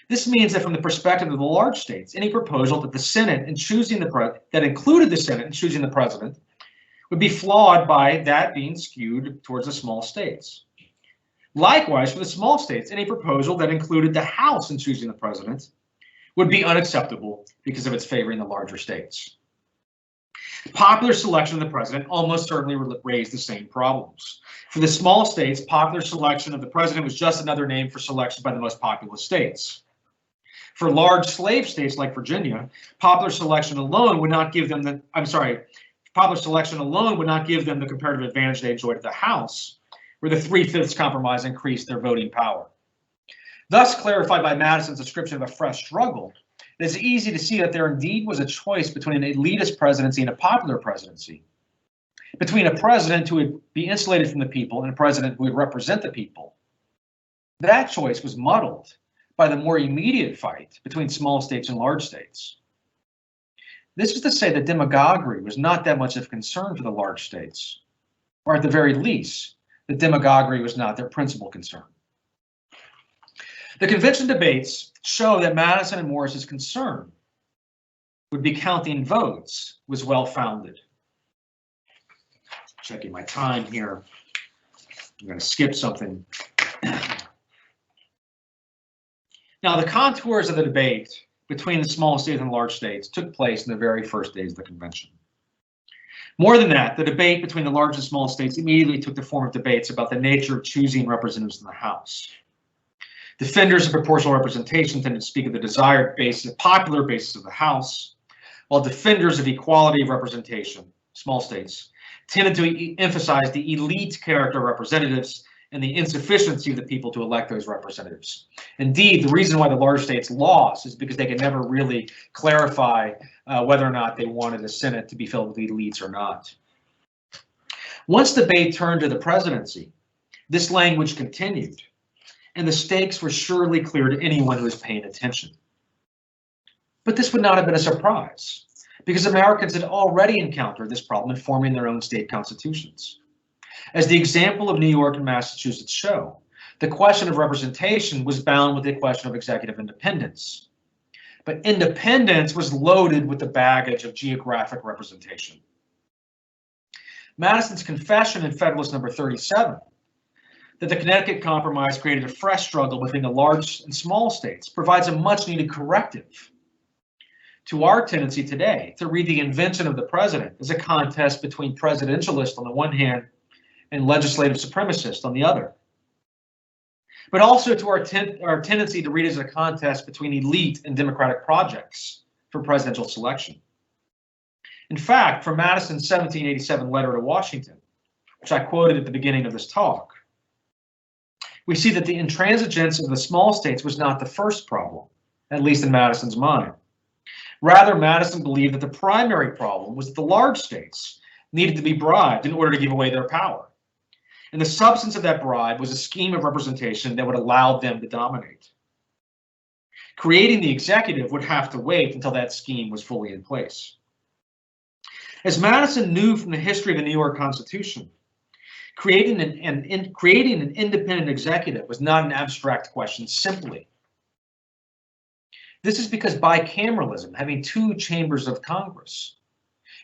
This means that from the perspective of the large states, any proposal that the Senate in choosing that included the Senate in choosing the president would be flawed by that being skewed towards the small states. Likewise, for the small states, any proposal that included the House in choosing the president would be unacceptable because of its favoring the larger states. Popular selection of the president almost certainly raised the same problems. For the small states, popular selection of the president was just another name for selection by the most populous states. For large slave states like Virginia, popular selection alone would not give them the comparative advantage they enjoyed at the House, where the 3/5 compromise increased their voting power. Thus clarified by Madison's description of a fresh struggle, it is easy to see that there indeed was a choice between an elitist presidency and a popular presidency, between a president who would be insulated from the people and a president who would represent the people. That choice was muddled by the more immediate fight between small states and large states. This was to say that demagoguery was not that much of a concern for the large states, or at the very least, that demagoguery was not their principal concern. The convention debates show that Madison and Morris's concern would be counting votes was well-founded. Checking my time here. I'm going to skip something. Now, the contours of the debate between the small states and large states took place in the very first days of the convention. More than that, the debate between the large and small states immediately took the form of debates about the nature of choosing representatives in the House. Defenders of proportional representation tended to speak of the desired basis, popular basis of the House, while defenders of equality of representation, small states, tended to emphasize the elite character of representatives and the insufficiency of the people to elect those representatives. Indeed, the reason why the large states lost is because they could never really clarify whether or not they wanted the Senate to be filled with elites or not. Once the debate turned to the presidency, this language continued, and the stakes were surely clear to anyone who was paying attention. But this would not have been a surprise, because Americans had already encountered this problem in forming their own state constitutions. As the example of New York and Massachusetts show, the question of representation was bound with the question of executive independence. But independence was loaded with the baggage of geographic representation. Madison's confession in Federalist Number 37, that the Connecticut Compromise created a fresh struggle between the large and small states, provides a much-needed corrective to our tendency today to read the invention of the president as a contest between presidentialists on the one hand and legislative supremacists on the other, but also to our tendency to read it as a contest between elite and democratic projects for presidential selection. In fact, from Madison's 1787 letter to Washington, which I quoted at the beginning of this talk, we see that the intransigence of the small states was not the first problem, at least in Madison's mind. Rather, Madison believed that the primary problem was that the large states needed to be bribed in order to give away their power. And the substance of that bribe was a scheme of representation that would allow them to dominate. Creating the executive would have to wait until that scheme was fully in place. As Madison knew from the history of the New York Constitution, creating an independent executive was not an abstract question simply. This is because bicameralism, having two chambers of Congress,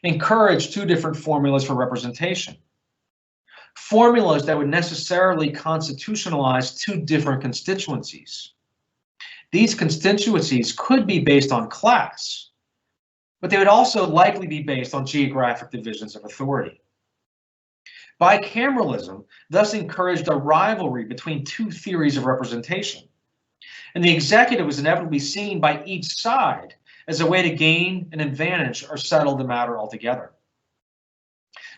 encouraged two different formulas for representation. Formulas that would necessarily constitutionalize two different constituencies. These constituencies could be based on class, but they would also likely be based on geographic divisions of authority. Bicameralism thus encouraged a rivalry between two theories of representation, and the executive was inevitably seen by each side as a way to gain an advantage or settle the matter altogether.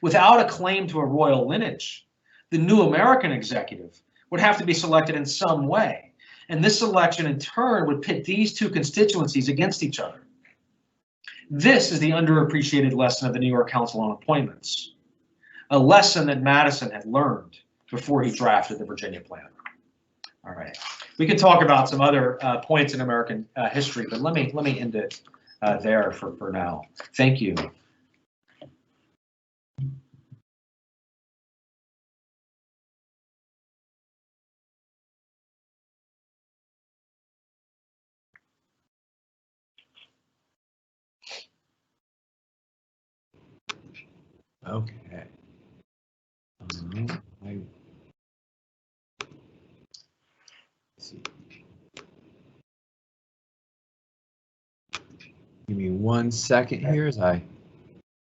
Without a claim to a royal lineage, the new American executive would have to be selected in some way, and this selection in turn would pit these two constituencies against each other. This is the underappreciated lesson of the New York Council on Appointments, a lesson that Madison had learned before he drafted the Virginia Plan. All right, we can talk about some other points in American history, but let me end it there for now. Thank you. Okay. Let's see. Give me 1 second here as I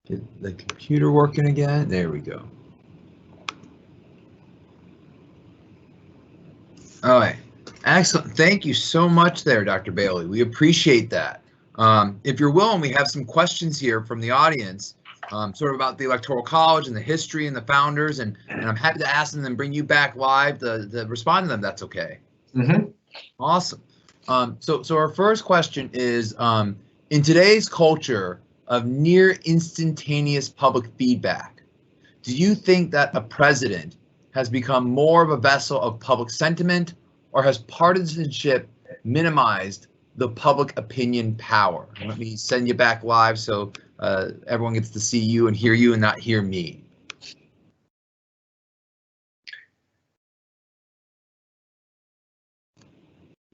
get the computer working again. There we go. All right. Excellent. Thank you so much there, Dr. Bailey. We appreciate that. If you're willing, we have some questions here from the audience, sort of about the Electoral College and the history and the founders, and I'm happy to ask them and bring you back live to respond to them. That's okay. Mm-hmm. Awesome. So our first question is, in today's culture of near instantaneous public feedback, do you think that a president has become more of a vessel of public sentiment, or has partisanship minimized the public opinion power? And let me send you back live so everyone gets to see you and hear you and not hear me.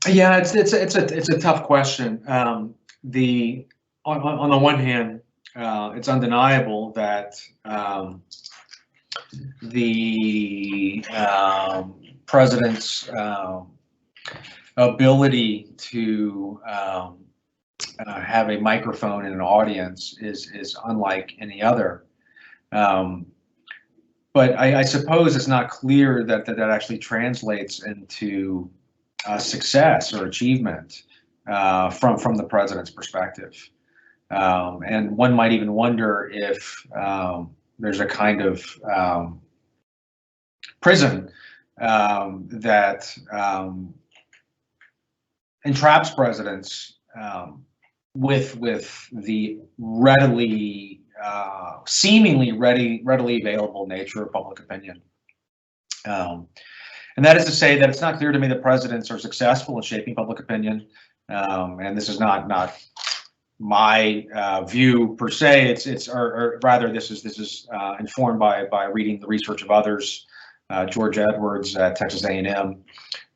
Yeah, it's a tough question. On the one hand, it's undeniable that the president's ability to have a microphone and an audience is unlike any other. But I suppose it's not clear that actually translates into success or achievement from the president's perspective. And one might even wonder if there's a kind of prison that entraps presidents with the seemingly readily available nature of public opinion. And that is to say that it's not clear to me that presidents are successful in shaping public opinion. And this is not my view per se. Or rather, this is informed by reading the research of others. George Edwards at Texas A&M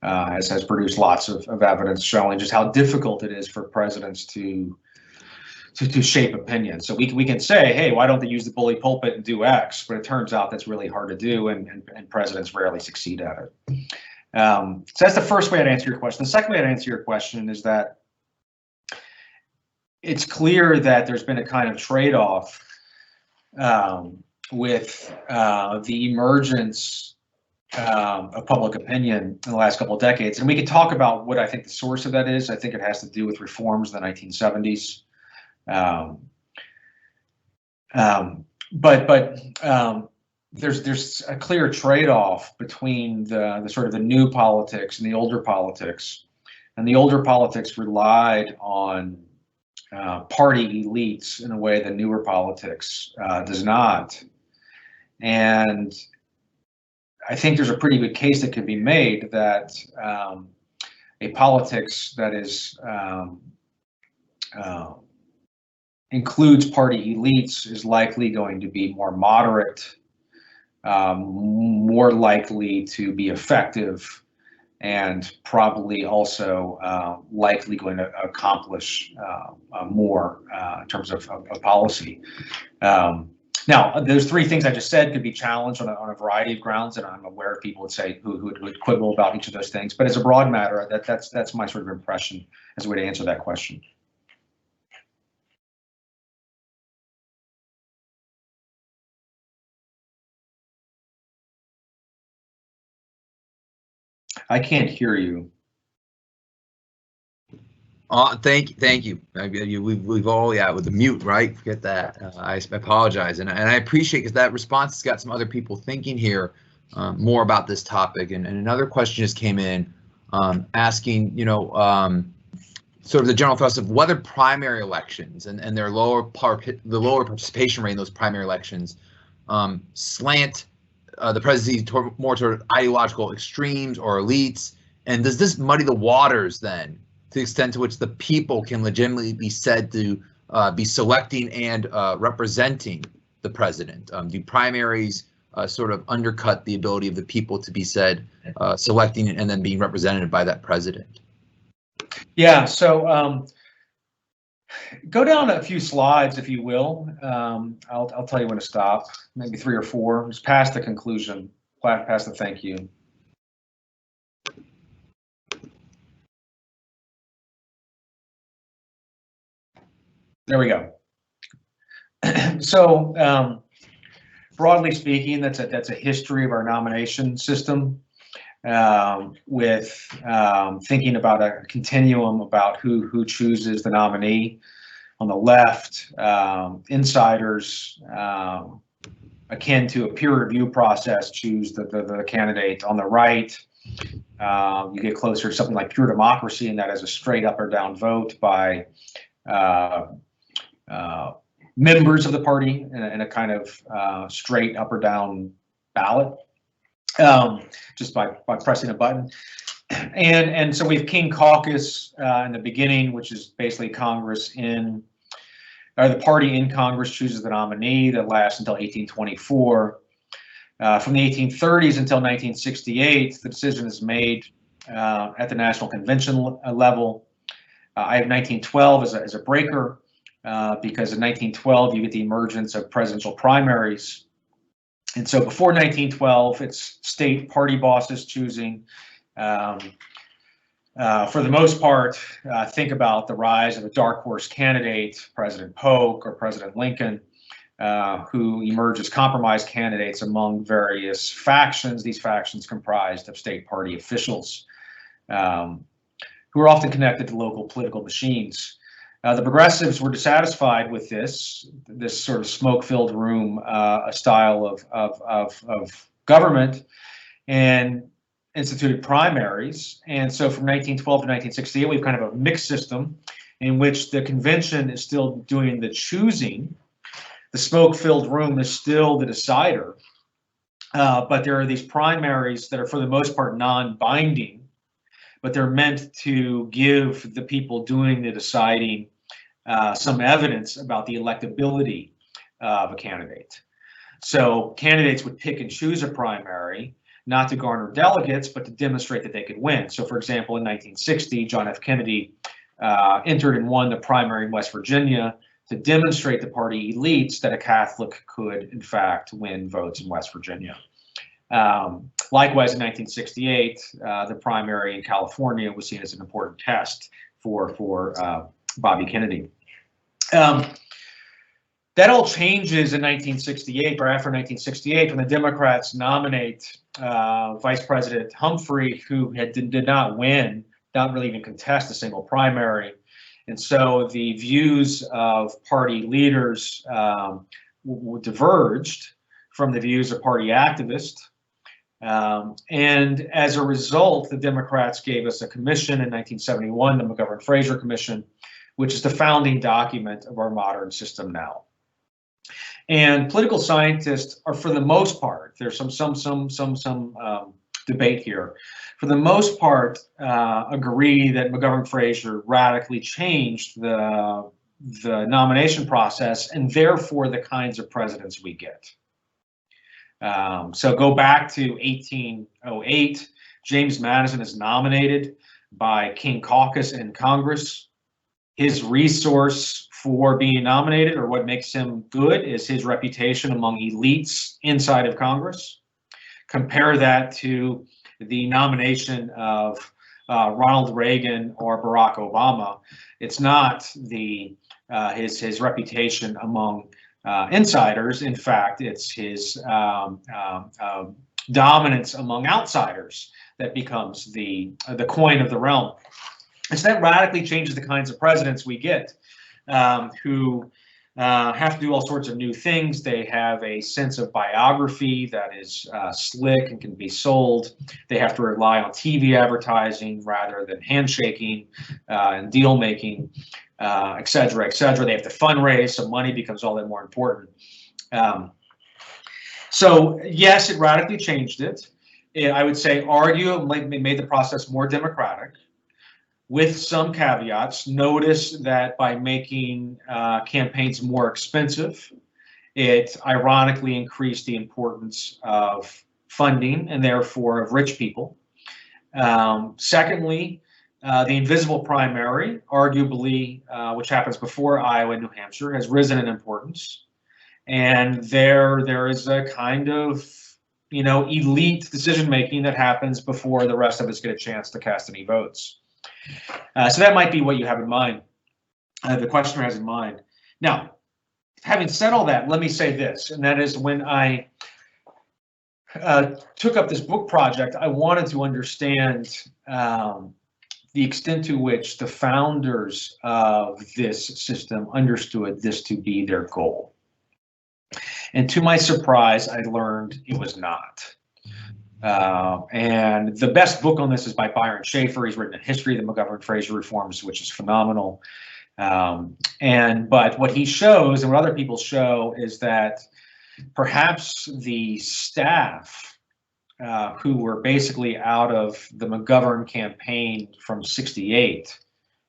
has produced lots of evidence showing just how difficult it is for presidents to shape opinion. So we can say, hey, why don't they use the bully pulpit and do X? But it turns out that's really hard to do, and presidents rarely succeed at it. So that's the first way I'd answer your question. The second way I'd answer your question is that it's clear that there's been a kind of trade-off with the emergence of public opinion in the last couple of decades. And we can talk about what I think the source of that is. I think it has to do with reforms in the 1970s. But there's a clear trade-off between the sort of the new politics and the older politics. And the older politics relied on party elites in a way that newer politics does not. And I think there's a pretty good case that can be made that a politics that is includes party elites is likely going to be more moderate, more likely to be effective, and probably also likely going to accomplish more in terms of policy. Now, those three things I just said could be challenged on a variety of grounds, and I'm aware of people who would quibble about each of those things. But as a broad matter, that's my sort of impression as a way to answer that question. I can't hear you. Thank you. We've all with the mute, right? Forget that. I apologize, and I appreciate, because that response has got some other people thinking here more about this topic. And another question just came in asking, sort of the general thrust of whether primary elections and their lower participation rate in those primary elections slant the presidency more toward ideological extremes or elites, and does this muddy the waters then, to the extent to which the people can legitimately be said to be selecting and representing the president? Do primaries sort of undercut the ability of the people to be said selecting and then being represented by that president? Yeah, so Go down a few slides, if you will. I'll tell you when to stop, maybe 3 or 4. Just past the conclusion, past the thank you. There we go. So broadly speaking, that's a history of our nomination system, with thinking about a continuum about who chooses the nominee. On the left, insiders, akin to a peer review process, choose the candidate. On the right, you get closer to something like pure democracy, and that is a straight up or down vote by members of the party in a kind of straight up or down ballot, just by pressing a button. And so we have King Caucus in the beginning, which is basically Congress the party in Congress chooses the nominee. That lasts until 1824. From the 1830s until 1968, the decision is made at the National Convention level. I have 1912 as a breaker, because in 1912 you get the emergence of presidential primaries. And so before 1912, it's state party bosses choosing. For the most part, think about the rise of a dark horse candidate, President Polk or President Lincoln, who emerge as compromise candidates among various factions. These factions comprised of state party officials, who are often connected to local political machines. The progressives were dissatisfied with this sort of smoke-filled room style of government, and instituted primaries. And so from 1912 to 1968, we have kind of a mixed system in which the convention is still doing the choosing. The smoke-filled room is still the decider, but there are these primaries that are for the most part non-binding, but they're meant to give the people doing the deciding some evidence about the electability of a candidate. So candidates would pick and choose a primary, not to garner delegates, but to demonstrate that they could win. So for example, in 1960, John F. Kennedy entered and won the primary in West Virginia to demonstrate to party elites that a Catholic could, in fact, win votes in West Virginia. Likewise, in 1968, the primary in California was seen as an important test for Bobby Kennedy. That all changes in 1968, or after 1968, when the Democrats nominate Vice President Humphrey, who did not win, not really even contest a single primary. And so the views of party leaders diverged from the views of party activists. And as a result, the Democrats gave us a commission in 1971, the McGovern-Fraser Commission, which is the founding document of our modern system now. And political scientists are, for the most part, there's some debate here, for the most part, agree that McGovern-Fraser radically changed the nomination process and therefore the kinds of presidents we get. So go back to 1808, James Madison is nominated by King Caucus in Congress. His resource for being nominated, or what makes him good, is his reputation among elites inside of Congress. Compare that to the nomination of Ronald Reagan or Barack Obama. It's not his reputation among insiders. In fact, it's his dominance among outsiders that becomes the coin of the realm. And so that radically changes the kinds of presidents we get, who have to do all sorts of new things. They have a sense of biography that is slick and can be sold. They have to rely on TV advertising rather than handshaking and deal making, et cetera, et cetera. They have to fundraise, so money becomes all that more important. So yes, it radically changed it. I would say arguably made the process more democratic. With some caveats. Notice that by making campaigns more expensive, it ironically increased the importance of funding and therefore of rich people. Secondly, The invisible primary, arguably, which happens before Iowa and New Hampshire, has risen in importance. And there is a kind of, elite decision-making that happens before the rest of us get a chance to cast any votes. So that might be what you have in mind, the questioner has in mind. Now, having said all that, let me say this, and that is when I took up this book project, I wanted to understand the extent to which the founders of this system understood this to be their goal. And to my surprise, I learned it was not. And the best book on this is by Byron Schaefer. He's written a history of the McGovern-Fraser reforms, which is phenomenal. But what he shows and what other people show is that perhaps the staff who were basically out of the McGovern campaign from '68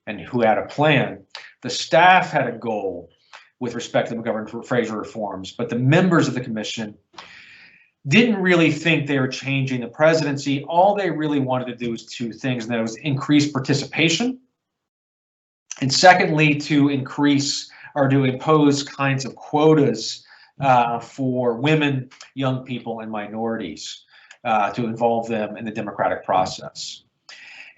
and who had a plan, the staff had a goal with respect to the McGovern-Fraser reforms, but the members of the commission didn't really think they were changing the presidency. All they really wanted to do was two things, and that was increase participation, and secondly, to increase or to impose kinds of quotas for women, young people, and minorities to involve them in the democratic process.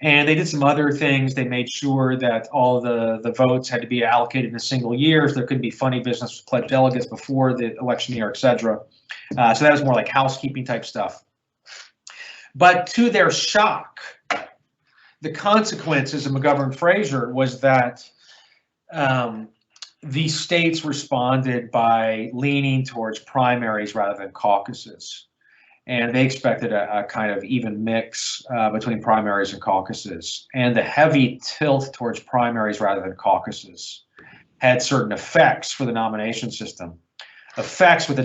And they did some other things. They made sure that all the votes had to be allocated in a single year. So there couldn't be funny business with pledged delegates before the election year, et cetera. So that was more like housekeeping type stuff. But to their shock, the consequences of McGovern-Fraser was that these states responded by leaning towards primaries rather than caucuses. And they expected a kind of even mix between primaries and caucuses. And the heavy tilt towards primaries rather than caucuses had certain effects for the nomination system, effects which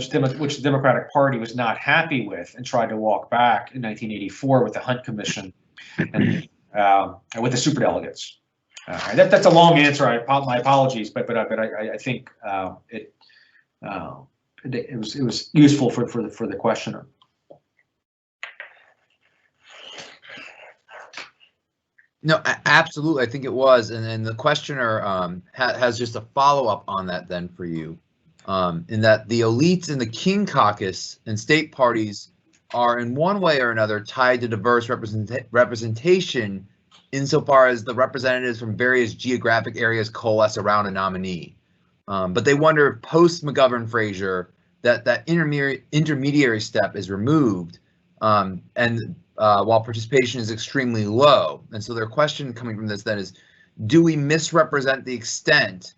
the Democratic Party was not happy with and tried to walk back in 1984 with the Hunt Commission and with the superdelegates. That's a long answer. My apologies, but I think it was useful for the questioner. No, absolutely. I think it was, and the questioner has just a follow-up on that then for you, in that the elites in the King Caucus and state parties are in one way or another tied to diverse representation insofar as the representatives from various geographic areas coalesce around a nominee. But they wonder if post-McGovern-Fraser that intermediary step is removed, and while participation is extremely low. And so their question coming from this then is, do we misrepresent the extent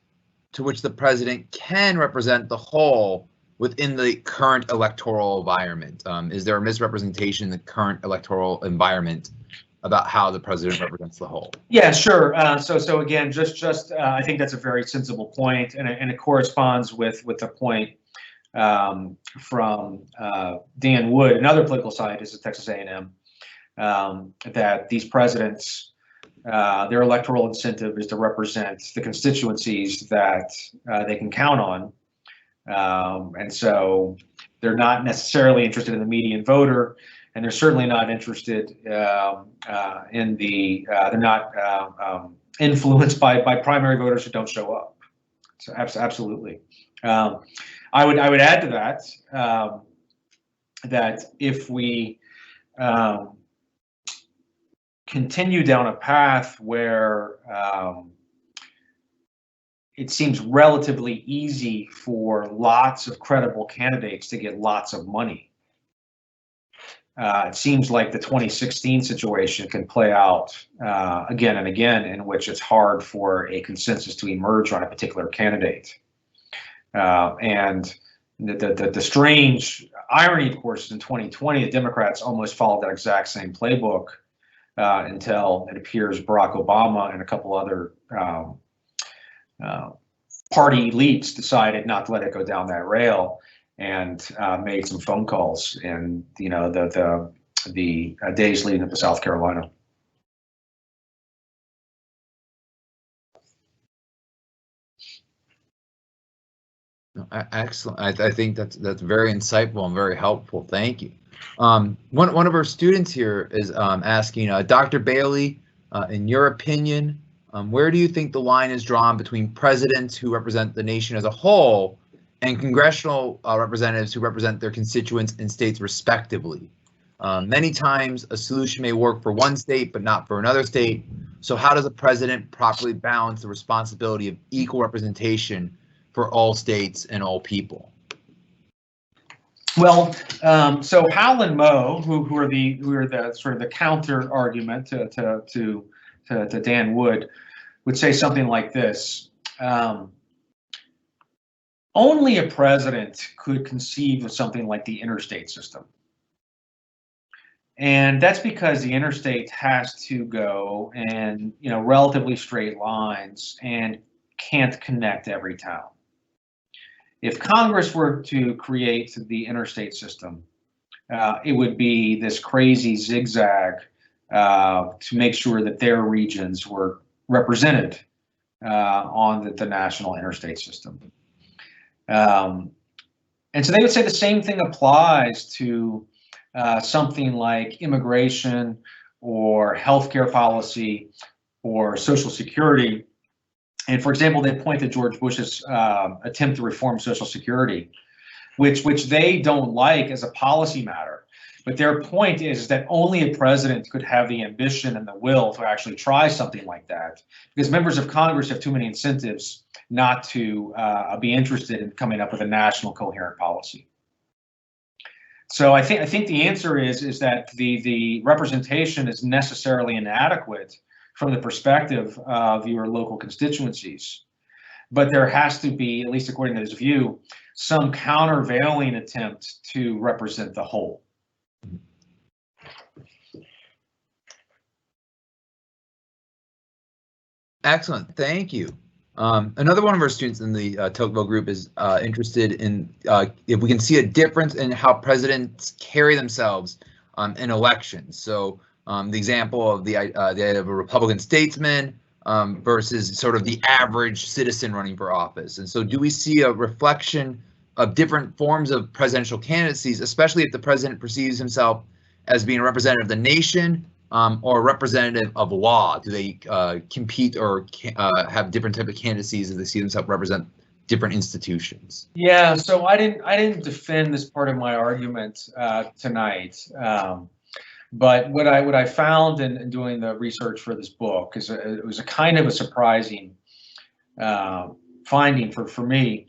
to which the president can represent the whole within the current electoral environment? Is there a misrepresentation in the current electoral environment about how the president represents the whole? Yeah, sure. So again, I think that's a very sensible point, and it corresponds with the point from Dan Wood, another political scientist at Texas A&M, that these presidents, their electoral incentive is to represent the constituencies that they can count on. And so they're not necessarily interested in the median voter, and they're certainly not interested in they're not influenced by primary voters who don't show up. So absolutely. I would add to that that if we continue down a path where it seems relatively easy for lots of credible candidates to get lots of money, it seems like the 2016 situation can play out again and again, in which it's hard for a consensus to emerge on a particular candidate. And the strange irony, of course, is in 2020, the Democrats almost followed that exact same playbook until it appears Barack Obama and a couple other party elites decided not to let it go down that rail, and made some phone calls in the days leading up to South Carolina. Excellent. I think that's very insightful and very helpful. Thank you. One of our students here is asking, Dr. Bailey, In your opinion, where do you think the line is drawn between presidents who represent the nation as a whole and congressional representatives who represent their constituents in states respectively? Many times a solution may work for one state but not for another state. So how does a president properly balance the responsibility of equal representation for all states and all people? Well, so Hal and Moe, who are the sort of the counter argument to Dan Wood, would say something like this: only a president could conceive of something like the interstate system, and that's because the interstate has to go in relatively straight lines and can't connect every town. If Congress were to create the interstate system, it would be this crazy zigzag to make sure that their regions were represented on the national interstate system. And so they would say the same thing applies to something like immigration or healthcare policy or Social Security. And for example, they point to George Bush's attempt to reform Social Security, which they don't like as a policy matter. But their point is that only a president could have the ambition and the will to actually try something like that, because members of Congress have too many incentives not to be interested in coming up with a national coherent policy. So I think the answer is that the representation is necessarily inadequate from the perspective of your local constituencies. But there has to be, at least according to his view, some countervailing attempt to represent the whole. Excellent, thank you. Another one of our students in the Tocqueville group is interested in if we can see a difference in how presidents carry themselves in elections. So the example of the idea of a Republican statesman versus sort of the average citizen running for office. And so do we see a reflection of different forms of presidential candidacies, especially if the president perceives himself as being a representative of the nation or a representative of law? Do they compete or have different type of candidacies as they see themselves represent different institutions? Yeah, so I didn't defend this part of my argument tonight. But what I found in doing the research for this book is it was a kind of a surprising finding for me,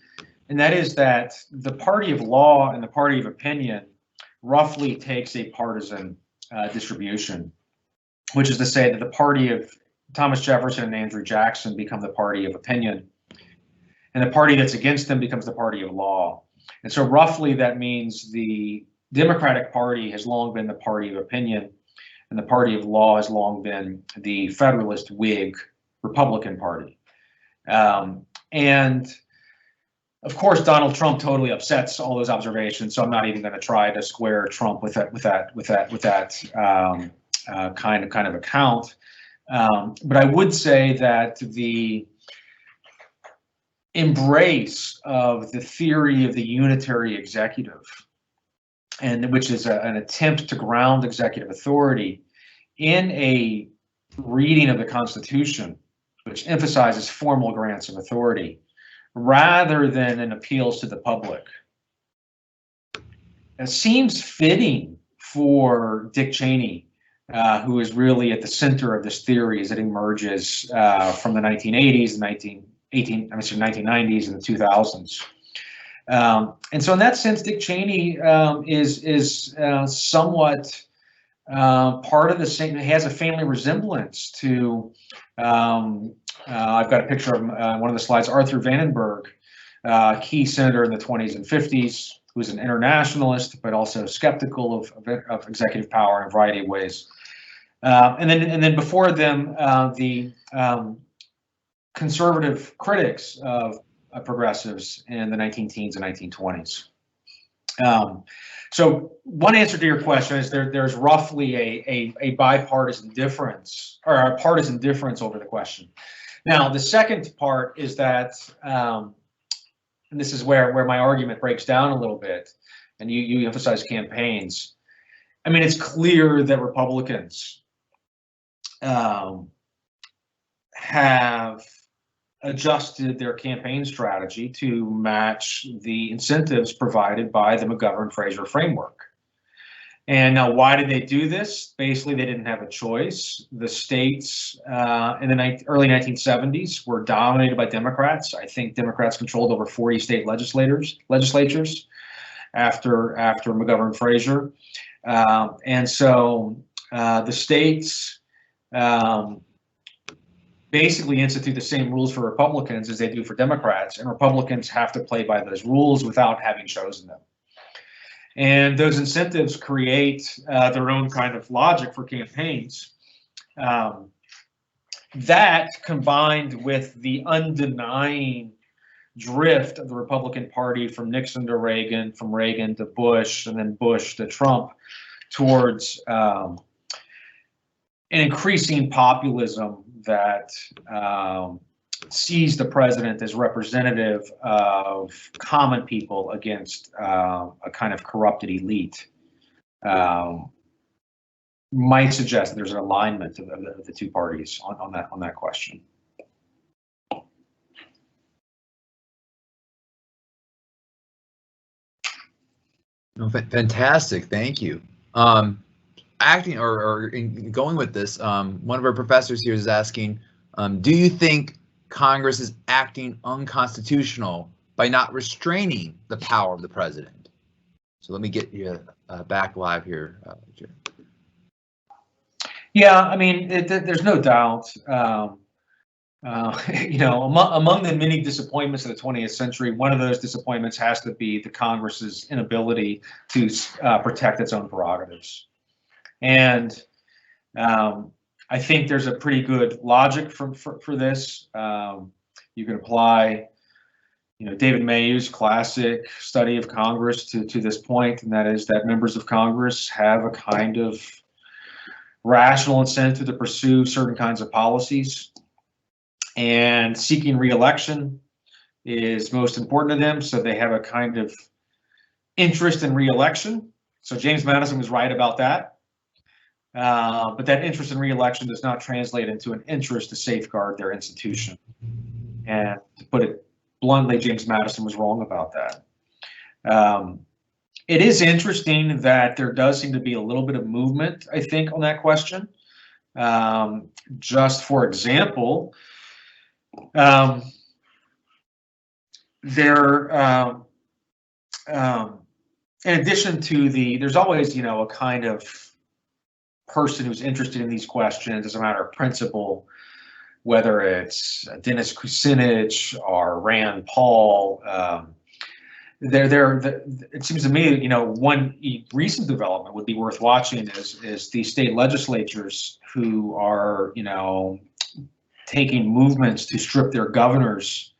and that is that the party of law and the party of opinion roughly takes a partisan distribution, which is to say that the party of Thomas Jefferson and Andrew Jackson become the party of opinion, and the party that's against them becomes the party of law. And so roughly that means the Democratic Party has long been the party of opinion, and the party of law has long been the Federalist Whig Republican Party. And of course, Donald Trump totally upsets all those observations. So I'm not even going to try to square Trump with that kind of account. But I would say that the embrace of the theory of the unitary executive, and which is an attempt to ground executive authority in a reading of the Constitution, which emphasizes formal grants of authority rather than in appeals to the public. It seems fitting for Dick Cheney, who is really at the center of this theory as it emerges from the 1980s, 1990s, and the 2000s. And so in that sense, Dick Cheney is somewhat part of the same. He has a family resemblance to, I've got a picture of one of the slides, Arthur Vandenberg, key senator in the 20s and 50s, who was an internationalist, but also skeptical of executive power in a variety of ways. And then before them, the conservative critics of progressives in the 19-teens and 1920s. So one answer to your question is there's roughly a bipartisan difference, or a partisan difference over the question. Now, the second part is that, and this is where my argument breaks down a little bit, and you emphasize campaigns. I mean, it's clear that Republicans have adjusted their campaign strategy to match the incentives provided by the McGovern-Fraser framework. And now, why did they do this? Basically, they didn't have a choice. The states in the early 1970s were dominated by Democrats. I think Democrats controlled over 40 state legislatures after McGovern-Fraser. And so the states basically institute the same rules for Republicans as they do for Democrats, and Republicans have to play by those rules without having chosen them. And those incentives create their own kind of logic for campaigns. That, combined with the undenying drift of the Republican Party from Nixon to Reagan, from Reagan to Bush, and then Bush to Trump, towards an increasing populism that sees the president as representative of common people against a kind of corrupted elite, might suggest that there's an alignment of the two parties on that question. No, fantastic, thank you. Acting or going with this, one of our professors here is asking, do you think Congress is acting unconstitutional by not restraining the power of the president? So let me get you back live here, Jim. Yeah, I mean, there's no doubt. You know, among the many disappointments of the 20th century, one of those disappointments has to be the Congress's inability to protect its own prerogatives. And I think there's a pretty good logic for this. You can apply, you know, David Mayhew's classic study of Congress to this point, and that is that members of Congress have a kind of rational incentive to pursue certain kinds of policies, and seeking re-election is most important to them, so they have a kind of interest in re-election. So James Madison was right about that. But that interest in re-election does not translate into an interest to safeguard their institution. And to put it bluntly, James Madison was wrong about that. It is interesting that there does seem to be a little bit of movement, I think, on that question. Just for example, in addition to there's always, you know, a kind of person who's interested in these questions as a matter of principle, whether it's Dennis Kucinich or Rand Paul. It seems to me, you know, one recent development would be worth watching is the state legislatures who are, you know, taking movements to strip their governors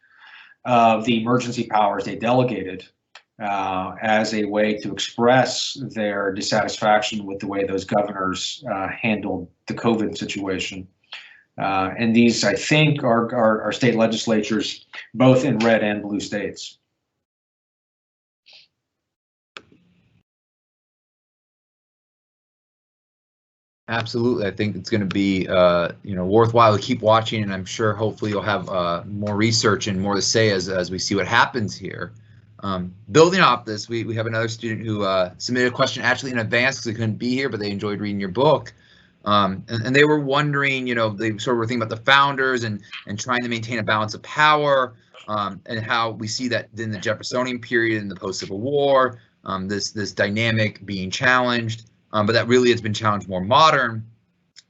of the emergency powers they delegated as a way to express their dissatisfaction with the way those governors handled the COVID situation. And these, I think, are state legislatures, both in red and blue states. Absolutely, I think it's going to be you know, worthwhile to keep watching, and I'm sure hopefully you'll have more research and more to say as we see what happens here. Building off this, we have another student who submitted a question actually in advance because they couldn't be here, but they enjoyed reading your book. And they were wondering, you know, they sort of were thinking about the founders and trying to maintain a balance of power, and how we see that in the Jeffersonian period in the post-Civil War, this dynamic being challenged, but that really has been challenged more modern.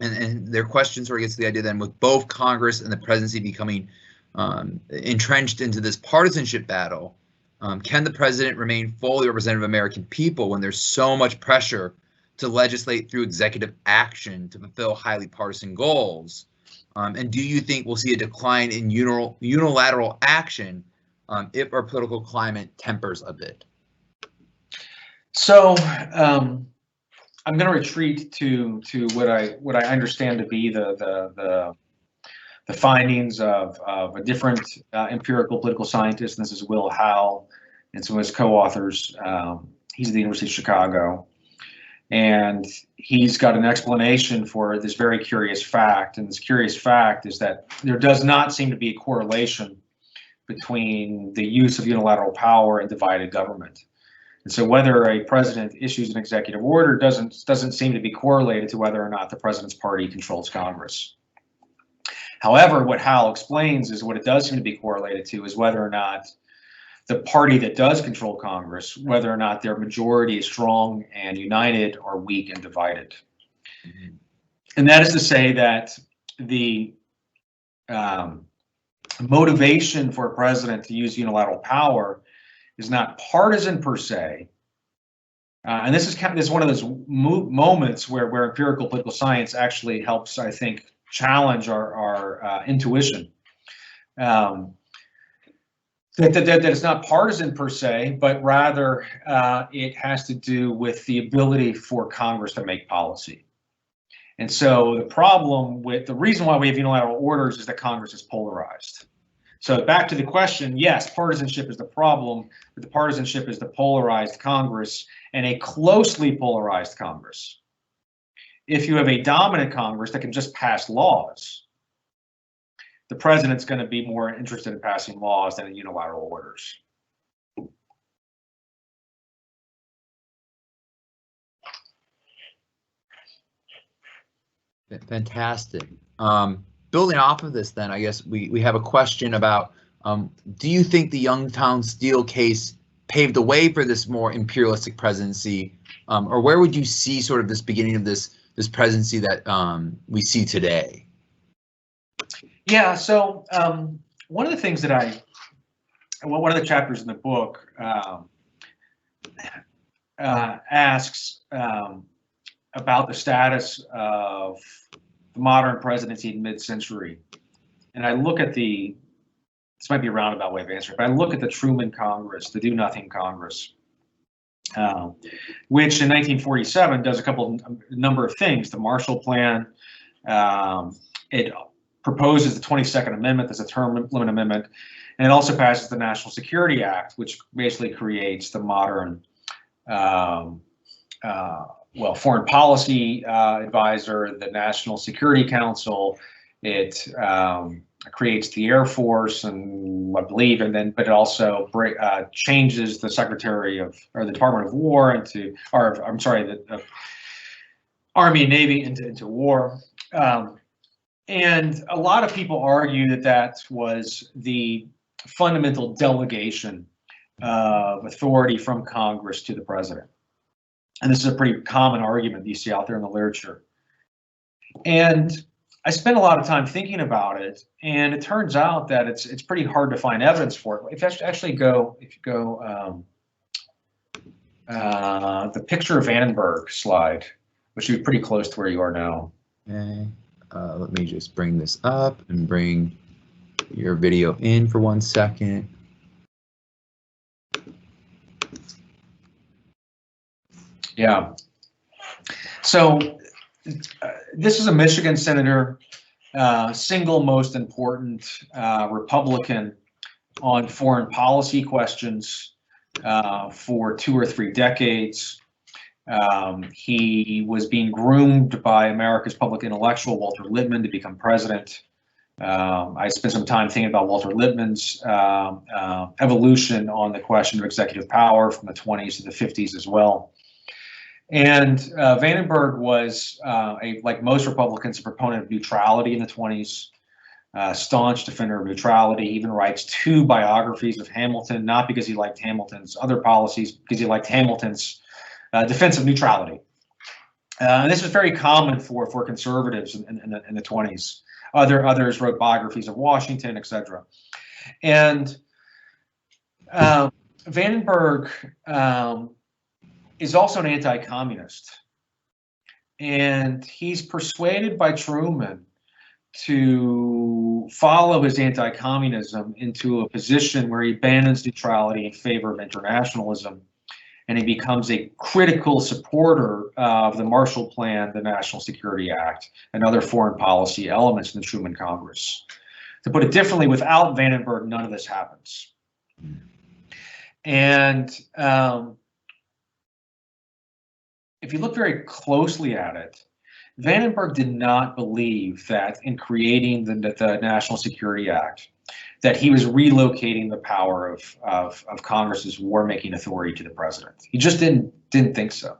And their question sort of gets to the idea then, with both Congress and the presidency becoming entrenched into this partisanship battle, can the president remain fully representative of American people when there's so much pressure to legislate through executive action to fulfill highly partisan goals? And do you think we'll see a decline in unilateral action if our political climate tempers a bit? So I'm going to retreat to what I understand to be the findings of a different empirical political scientist. And this is Will Howe and some of his co-authors. He's at the University of Chicago. And he's got an explanation for this very curious fact. And this curious fact is that there does not seem to be a correlation between the use of unilateral power and divided government. And so whether a president issues an executive order doesn't seem to be correlated to whether or not the president's party controls Congress. However, what Hal explains is what it does seem to be correlated to is whether or not the party that does control Congress, whether or not their majority is strong and united or weak and divided. Mm-hmm. And that is to say that the motivation for a president to use unilateral power is not partisan per se. And this is one of those moments where empirical political science actually helps, I think, challenge our intuition. That it's not partisan per se, but rather it has to do with the ability for Congress to make policy. And so the reason why we have unilateral orders is that Congress is polarized. So back to the question, yes, partisanship is the problem, but the partisanship is the polarized Congress and a closely polarized Congress. If you have a dominant Congress that can just pass laws, the president's going to be more interested in passing laws than in unilateral orders. Fantastic. Building off of this, then, I guess we have a question about, do you think the Youngstown Steel case paved the way for this more imperialistic presidency, or where would you see sort of this beginning of this presidency that we see today? Yeah, so one of the things that one of the chapters in the book asks about the status of the modern presidency in mid-century. And I look at this might be a roundabout way of answering, but I look at the Truman Congress, the Do-Nothing Congress, which in 1947 does a number of things. The Marshall Plan, it proposes the 22nd Amendment as a term limit amendment, and it also passes the National Security Act, which basically creates the modern foreign policy advisor, the National Security Council. It creates the Air Force, and I believe, but it also changes the the Department of War the Army and Navy into war. And a lot of people argue that was the fundamental delegation of authority from Congress to the president. And this is a pretty common argument you see out there in the literature. And I spent a lot of time thinking about it, and it turns out that it's pretty hard to find evidence for it. If you go the picture of Vandenberg slide, which would be pretty close to where you are now. Okay. Let me just bring this up and bring your video in for 1 second. Yeah. So this is a Michigan senator, single most important Republican on foreign policy questions for 2 or 3 decades. He was being groomed by America's public intellectual, Walter Lippmann, to become president. I spent some time thinking about Walter Lippmann's evolution on the question of executive power from the 20s to the 50s as well. And Vandenberg was, like most Republicans, a proponent of neutrality in the 20s, staunch defender of neutrality. He even writes 2 biographies of Hamilton, not because he liked Hamilton's other policies, because he liked Hamilton's defense of neutrality. And this was very common for conservatives in the 20s. Others wrote biographies of Washington, etc. And Vandenberg is also an anti-communist. And he's persuaded by Truman to follow his anti-communism into a position where he abandons neutrality in favor of internationalism. And he becomes a critical supporter of the Marshall Plan, the National Security Act, and other foreign policy elements in the Truman Congress. To put it differently, without Vandenberg, none of this happens. And if you look very closely at it, Vandenberg did not believe that in creating the National Security Act, that he was relocating the power of Congress's war-making authority to the president. He just didn't think so.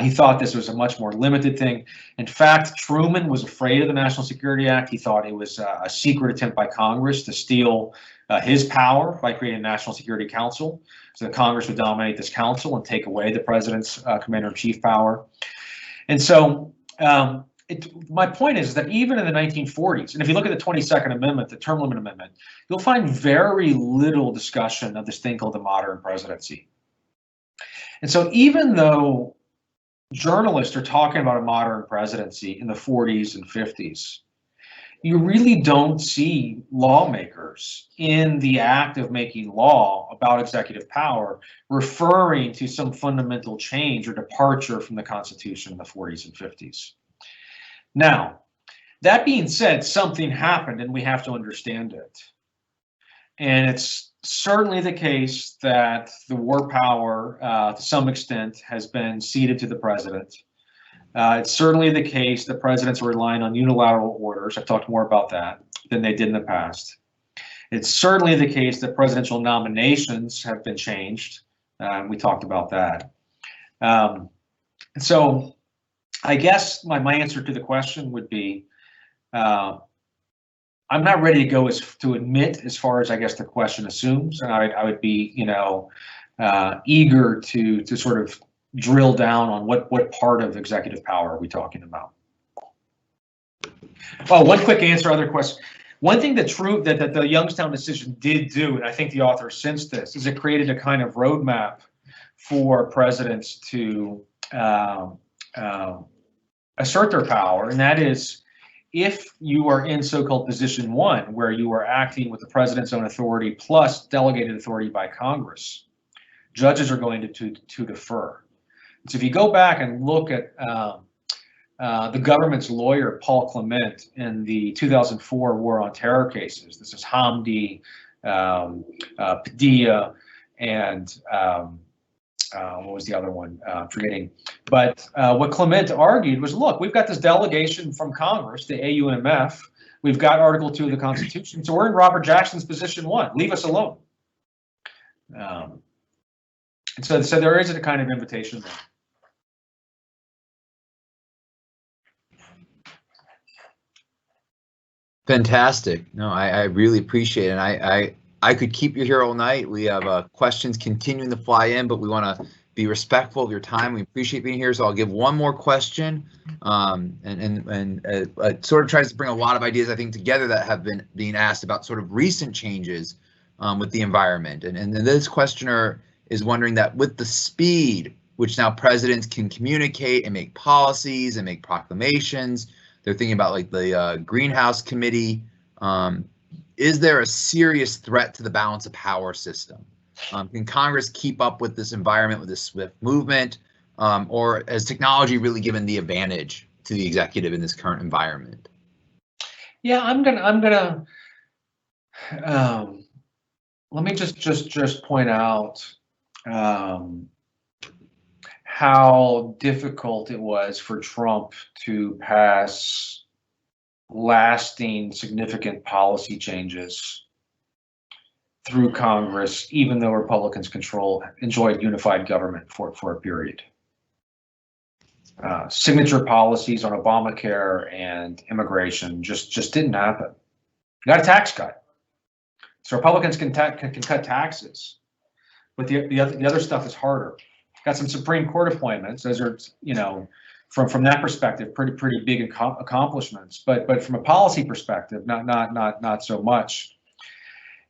He thought this was a much more limited thing. In fact, Truman was afraid of the National Security Act. He thought it was a secret attempt by Congress to steal his power by creating a National Security Council, so that Congress would dominate this council and take away the president's commander-in-chief power. And so my point is that even in the 1940s, and if you look at the 22nd Amendment, the term limit amendment, you'll find very little discussion of this thing called the modern presidency. And so even though journalists are talking about a modern presidency in the 40s and 50s, you really don't see lawmakers in the act of making law about executive power referring to some fundamental change or departure from the Constitution in the 40s and 50s. Now, that being said, something happened and we have to understand it. And it's certainly the case that the war power, to some extent, has been ceded to the president. It's certainly the case that presidents are relying on unilateral orders. I've talked more about that than they did in the past. It's certainly the case that presidential nominations have been changed. We talked about that. So I guess my answer to the question would be, I'm not ready to go to admit as far as I guess the question assumes, and I would be, eager to sort of drill down on what part of executive power are we talking about. Well, one quick answer, other question. One thing that the Youngstown decision did do, and I think the author sensed this, is it created a kind of roadmap for presidents to assert their power, and that is, if you are in so-called position one, where you are acting with the president's own authority plus delegated authority by Congress, judges are going to defer. So if you go back and look at the government's lawyer, Paul Clement, in the 2004 War on Terror cases, this is Hamdi, Padilla, and what was the other one? Forgetting. But what Clement argued was, look, we've got this delegation from Congress, the AUMF. We've got Article 2 of the Constitution. So we're in Robert Jackson's position one. Leave us alone. And so there is a kind of invitation there. Fantastic. No, I really appreciate it. And I could keep you here all night. We have questions continuing to fly in, but we want to be respectful of your time. We appreciate being here. So I'll give one more question, and sort of tries to bring a lot of ideas, I think, together that have been being asked about sort of recent changes with the environment. And this questioner is wondering that with the speed which now presidents can communicate and make policies and make proclamations, they're thinking about like the Greenhouse Committee. Is there a serious threat to the balance of power system? Can Congress keep up with this environment, with this swift movement, or has technology really given the advantage to the executive in this current environment? Yeah, I'm gonna. Let me just point out how difficult it was for Trump to pass lasting, significant policy changes through Congress, even though Republicans enjoyed unified government for a period. Signature policies on Obamacare and immigration just didn't happen. You got a tax cut, so Republicans can cut taxes, but the other stuff is harder. Got some Supreme Court appointments. Those are, from that perspective, pretty big accomplishments. But from a policy perspective, not so much.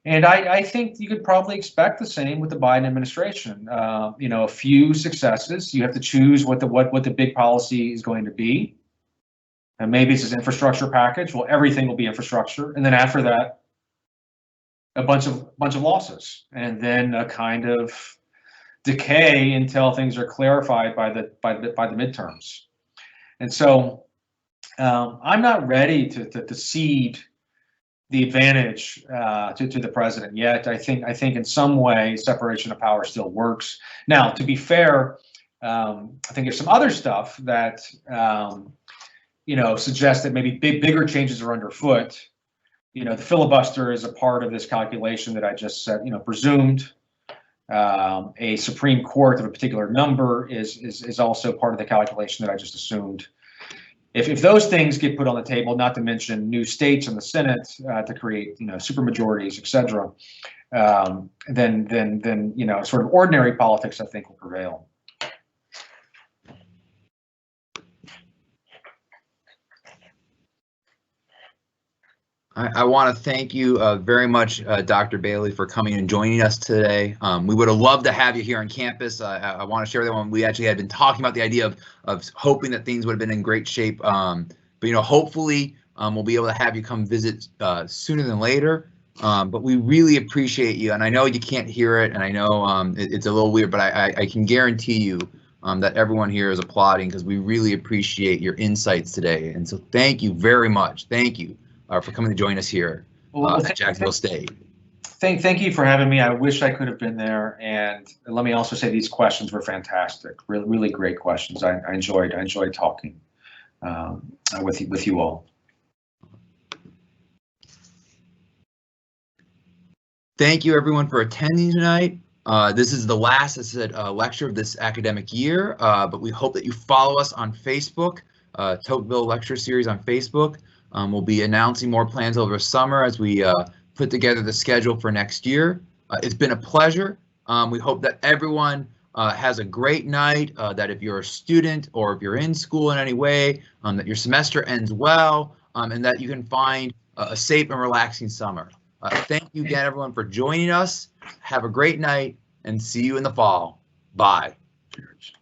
And I think you could probably expect the same with the Biden administration. A few successes. You have to choose what the big policy is going to be. And maybe it's this infrastructure package. Well, everything will be infrastructure. And then after that, a bunch of losses, and then a kind of decay until things are clarified by the midterms. And so I'm not ready to cede the advantage to the president yet. I think in some way separation of power still works. Now, to be fair, I think there's some other stuff that suggests that maybe bigger changes are underfoot. The filibuster is a part of this calculation that I just said. Presumed. A Supreme Court of a particular number is also part of the calculation that I just assumed. If those things get put on the table, not to mention new states in the Senate to create supermajorities, et cetera, then sort of ordinary politics, I think, will prevail. I want to thank you very much, Dr. Bailey, for coming and joining us today. We would have loved to have you here on campus. I want to share that one. We actually had been talking about the idea of hoping that things would have been in great shape. But hopefully we'll be able to have you come visit sooner than later. But we really appreciate you, and I know you can't hear it, and I know it's a little weird, but I can guarantee you that everyone here is applauding because we really appreciate your insights today. And so thank you very much. Thank you. For coming to join us here at Jacksonville State. Thank you for having me. I wish I could have been there. And let me also say these questions were fantastic. Really great questions. I enjoyed talking with you all. Thank you everyone for attending tonight. This is the last lecture of this academic year, but we hope that you follow us on Facebook, Tocqueville Lecture Series on Facebook. We'll be announcing more plans over summer as we put together the schedule for next year. It's been a pleasure. We hope that everyone has a great night, that if you're a student or if you're in school in any way, that your semester ends well, and that you can find a safe and relaxing summer. Thank you again, everyone, for joining us. Have a great night and see you in the fall. Bye. Cheers.